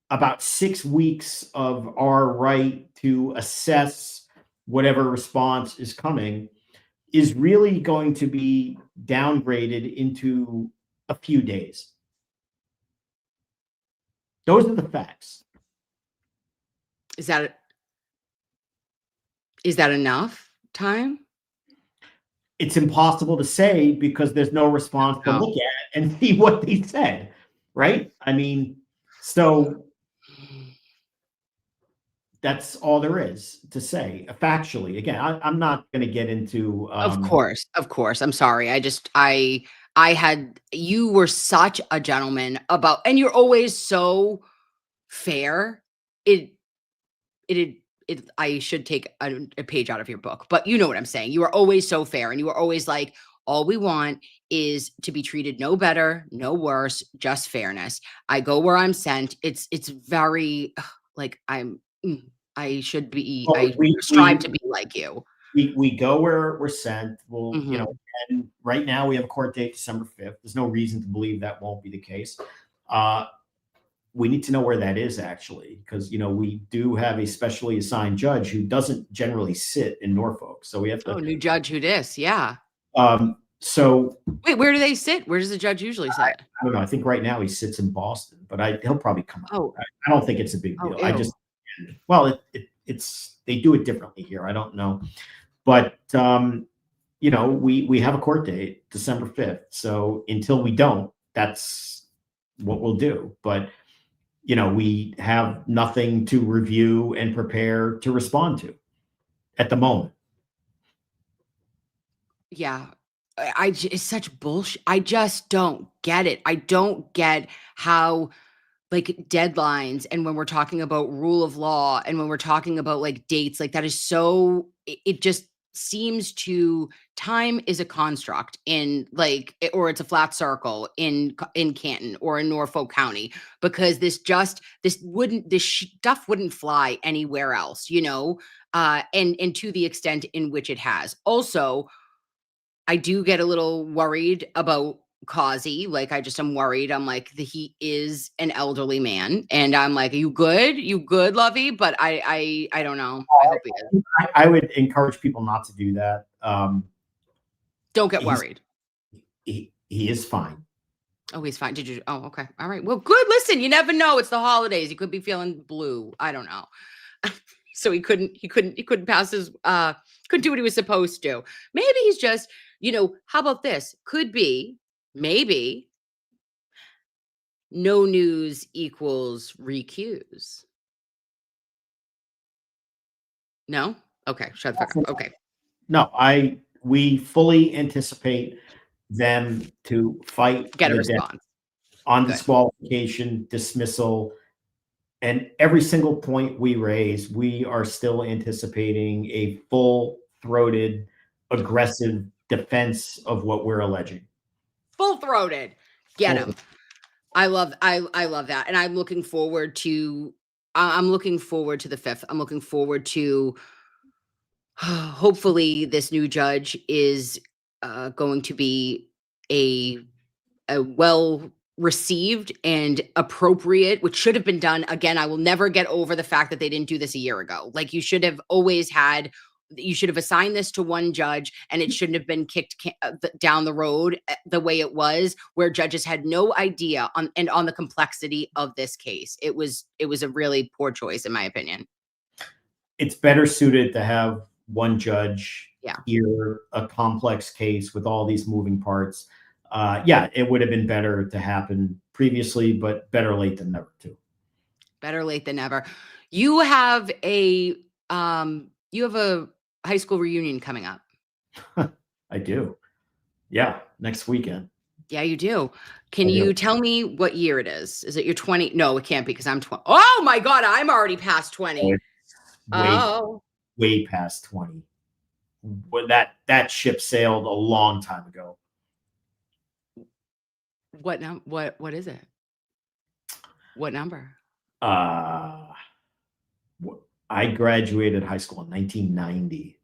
about 6 weeks of our right to assess whatever response is coming is really going to be downgraded into a few days. Those are the facts. Is that enough time? it's impossible to say because there's no response to look at and see what they said, right? I mean, so that's all there is to say factually. Again, I'm not going to get into. Of course. I'm sorry. You were such a gentleman and you're always so fair. I should take a page out of your book, but you know what I'm saying. You are always so fair, and you are always like, all we want is to be treated no better, no worse, just fairness. I go where I'm sent. It's very like I should be. Well, I strive to be like you. We go where we're sent. Well, you know, and right now we have a court date December 5th. There's no reason to believe that won't be the case. We need to know where that is actually, because, you know, we do have a specially assigned judge who doesn't generally sit in Norfolk. So we have to. Oh, new judge who dis? Yeah. So wait, where do they sit? Where does the judge usually sit? I don't know. I think right now he sits in Boston, but he'll probably come out. Oh. I don't think it's a big deal. Ew. It's they do it differently here. I don't know, but you know, we have a court date December 5th. So until we don't, that's what we'll do. But you know, we have nothing to review and prepare to respond to at the moment. Yeah. It's such bullshit. I just don't get it. I don't get how like deadlines, and when we're talking about rule of law, and when we're talking about like dates, like that is so, it just seems to, time is a construct in like, or it's a flat circle in Canton or in Norfolk County, because this stuff wouldn't fly anywhere else, you know, and to the extent in which it has. Also, I do get a little worried about Causey. Like, I'm worried. I'm like, he is an elderly man, and I'm like, you good, Lovey? But I don't know. I hope he is. I would encourage people not to do that. Don't get worried. He is fine. Oh, he's fine. Did you? Oh, okay. All right. Well, good. Listen, you never know. It's the holidays. He could be feeling blue. I don't know. So he couldn't pass his, couldn't do what he was supposed to. Maybe he's just, you know, how about this? Could be, maybe, no news equals recuse. No? Okay. Shut the fuck up. Okay. No, we fully anticipate them to fight. Get a response. On disqualification, dismissal, and every single point we raise, we are still anticipating a full-throated, aggressive defense of what we're alleging. Full-throated. Get him. I love that. And I'm looking forward to the 5th. I'm looking forward to hopefully this new judge is going to be a well received and appropriate, which should have been done. Again, I will never get over the fact that they didn't do this a year ago. Like, you should have assigned this to one judge, and it shouldn't have been kicked down the road the way it was, where judges had no idea on the complexity of this case. It was a really poor choice, in my opinion. It's better suited to have one judge hear a complex case with all these moving parts. It would have been better to happen previously, but better late than never too. Better late than never. You have a high school reunion coming up. I do. Yeah, next weekend. Yeah, you do. Can you tell me what year it is? Is it your 20? No, it can't be, because I'm 20. Oh my God, I'm already past 20. Way past 20. When that ship sailed a long time ago. What is it? What number? I graduated high school in 1990.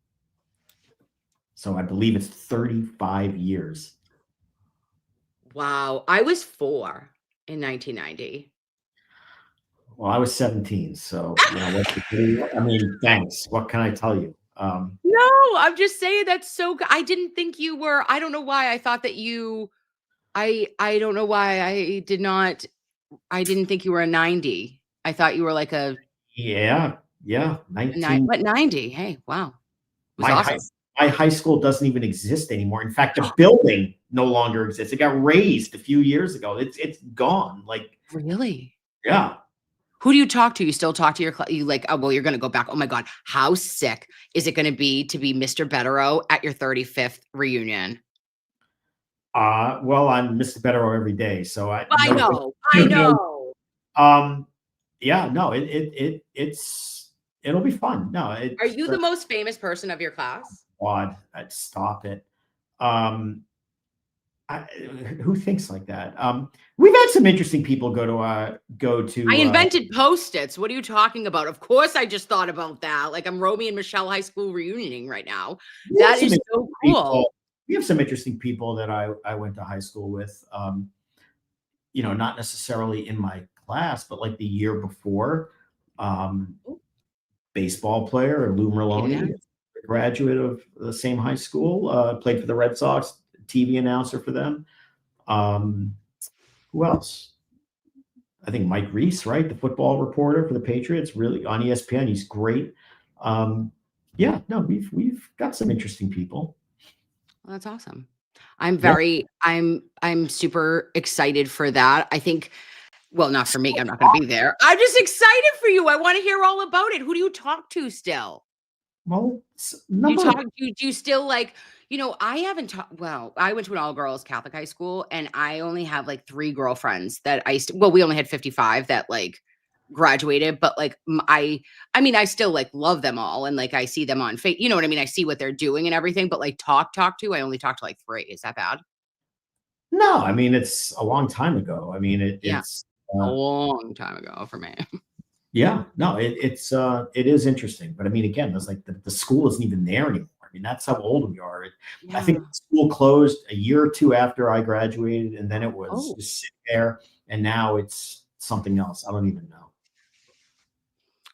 So I believe it's 35 years. Wow. I was 4 in 1990. Well, I was 17. So, you know, I mean, thanks. What can I tell you? No, I'm just saying that's so good. I didn't think you were. I don't know why I thought that you. I don't know why I didn't think you were a 90. I thought you were like a. Yeah. 19. What, 90? Hey, wow. My my high school doesn't even exist anymore. In fact, the building no longer exists. It got raised a few years ago. It's gone. Like, Really? yeah. Who do you talk to? You still talk to your you like, oh, well, you're going to go back. Oh my God. How sick is it going to be Mr. Bederow at your 35th reunion? Well, I'm Mr. Bederow every day, so I know. Yeah, no, it'll be fun. No, Are you the most famous person of your class? God, stop it. Who thinks like that? We've had some interesting people go to. I invented Post-its. What are you talking about? Of course, I just thought about that. Like, I'm Romy and Michelle high school reunioning right now. That is so cool. We have some interesting people that I went to high school with. Not necessarily in my class, but like the year before. Baseball player Lou Merloni, a graduate of the same high school, played for the Red Sox, TV announcer for them. Who else? I think Mike Reese, right? The football reporter for the Patriots, really on ESPN. He's great. Yeah, no, we've got some interesting people. Well, that's awesome. I'm super excited for that. I think, well, not for me. I'm not going to be there. I'm just excited for you. I want to hear all about it. Who do you talk to still? Well, do you still like, I haven't talked. Well, I went to an all girls Catholic high school and I only have like 3 girlfriends that we only had 55 that like graduated, but like I still like love them all. And like, I see them on Facebook, you know what I mean? I see what they're doing and everything, but like I only talk to like 3. Is that bad? No, I mean, it's a long time ago. I mean, it's a long time ago for me. Yeah, no, it is interesting, but I mean, again, it's like the school isn't even there anymore. I mean, that's how old we are. I think the school closed a year or 2 after I graduated, and then it was just sitting there, and now it's something else. I don't even know.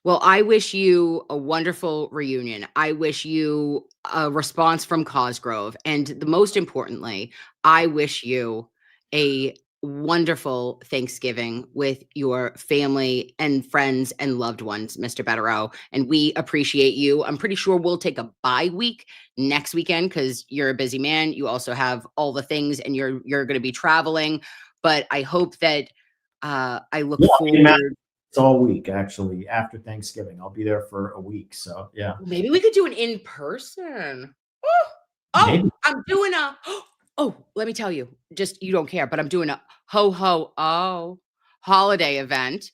Well, I wish you a wonderful reunion. I wish you a response from Cosgrove, and the most importantly, I wish you a wonderful Thanksgiving with your family and friends and loved ones, Mr. Bederow. And we appreciate you. I'm pretty sure we'll take a bye week next weekend because you're a busy man. You also have all the things and you're going to be traveling. But I hope that I look forward. It's all week, actually, after Thanksgiving. I'll be there for a week. So, yeah. Maybe we could do an in-person. I'm doing a... Oh, let me tell you, just you don't care, but I'm doing a holiday event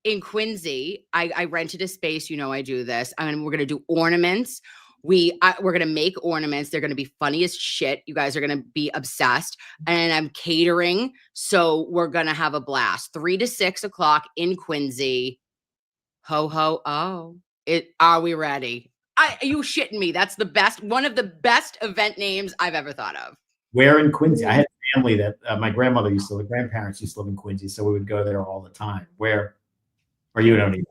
in Quincy. I rented a space. I do this. I mean, we're going to do ornaments. We're going to make ornaments. They're going to be funny as shit. You guys are going to be obsessed. And I'm catering. So we're going to have a blast. 3 to 6 o'clock in Quincy. Are we ready? Are you shitting me? That's the best, one of the best event names I've ever thought of. Where in Quincy? I had family that my grandparents used to live in Quincy, so we would go there all the time. Where? Or you don't even?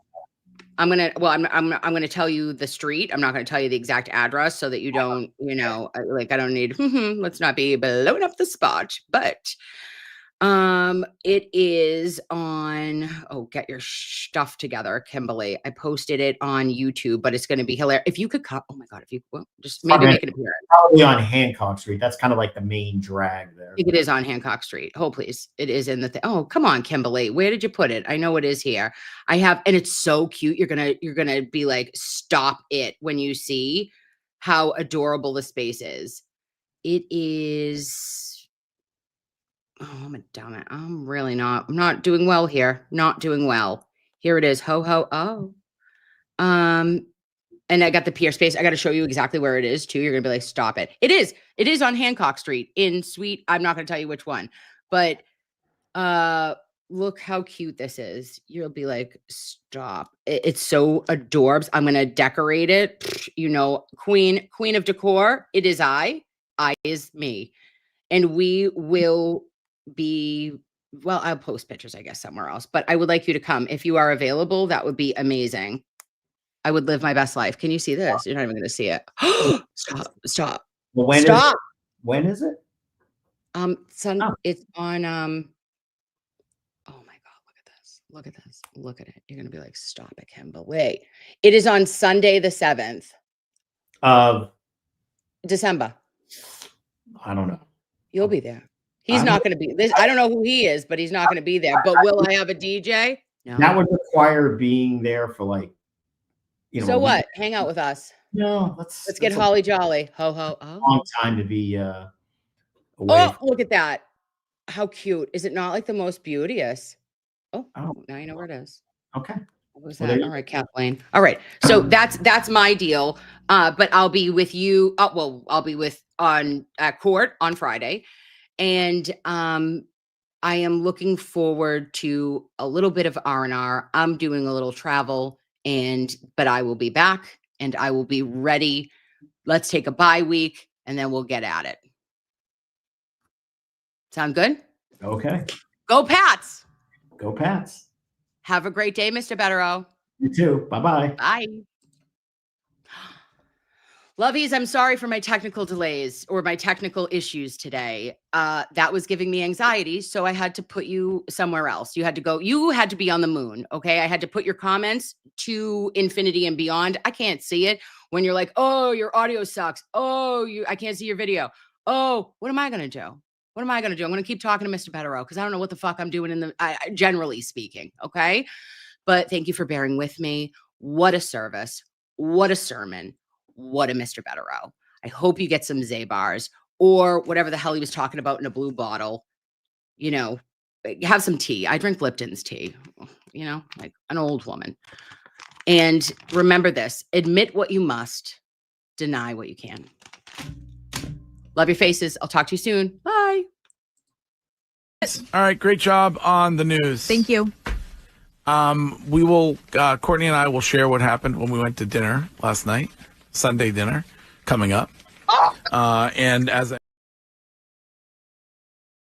I'm gonna tell you the street. I'm not gonna tell you the exact address so that you don't, I don't need. Let's not be blowing up the spot, but. It is on, get your stuff together, Kimberly. I posted it on YouTube, but it's going to be hilarious. If you could cut, oh my God, just maybe make an appearance. Probably on Hancock Street. That's kind of like the main drag there. I think it is on Hancock Street. Oh, please. It is in the thing. Oh, come on, Kimberly. Where did you put it? I know it is here. And it's so cute. You're going to be like, stop it when you see how adorable the space is. It is. Oh, I'm a dumb. I'm not doing well here. Not doing well. Here it is. And I got the pier space. I got to show you exactly where it is too. You're going to be like, stop it. It is on Hancock Street in Suite. I'm not going to tell you which one, but, look how cute this is. You'll be like, stop. It's so adorbs. I'm going to decorate it. Queen of decor. It is I is me. And we will I'll post pictures, I guess, somewhere else, but I would like you to come. If you are available, that would be amazing. I would live my best life. Can you see this? You're not even going to see it. Stop. Well, when stop. When is it? It's on, oh my God, look at this. Look at it. You're going to be like, stop it, Kimberly. It is on Sunday, the 7th. Of December. I don't know. You'll be there. He's I'm- not going to be this. I don't know who he is, but he's not going to be there. But will I have a DJ? No. That would require being there for like, So a what? week. Hang out with us. No, Let's get that's holly jolly. Ho ho. a Oh. long time to be away. Oh, look at that. How cute. Is it not like the most beauteous? Oh, Oh. now you know where it is. Okay. What was Well, that? there you All right, Kathleen. All right. So that's my deal. But I'll be with you. I'll be on court on Friday. And I am looking forward to a little bit of R&R. I'm doing a little travel, but I will be back and I will be ready. Let's take a bye week and then we'll get at it. Sound good? Okay. Go Pats. Go Pats. Have a great day, Mr. Bederow. You too. Bye-bye. Bye. Lovies, I'm sorry for my technical delays or my technical issues today. That was giving me anxiety, so I had to put you somewhere else. You had to be on the moon, okay? I had to put your comments to infinity and beyond. I can't see it when you're like, oh, your audio sucks. Oh, I can't see your video. Oh, what am I going to do? What am I going to do? I'm going to keep talking to Mr. Bederow because I don't know what the fuck I'm doing generally speaking, okay? But thank you for bearing with me. What a service. What a sermon. What a Mr. Bederow. I hope you get some Zabars or whatever the hell he was talking about in a blue bottle. You know, have some tea. I drink Lipton's tea, you know, like an old woman. And remember this, admit what you must, deny what you can. Love your faces. I'll talk to you soon. Bye. All right, great job on the news. Thank you. We will, Courtney and I will share what happened when we went to dinner last night, Sunday dinner coming up. And as I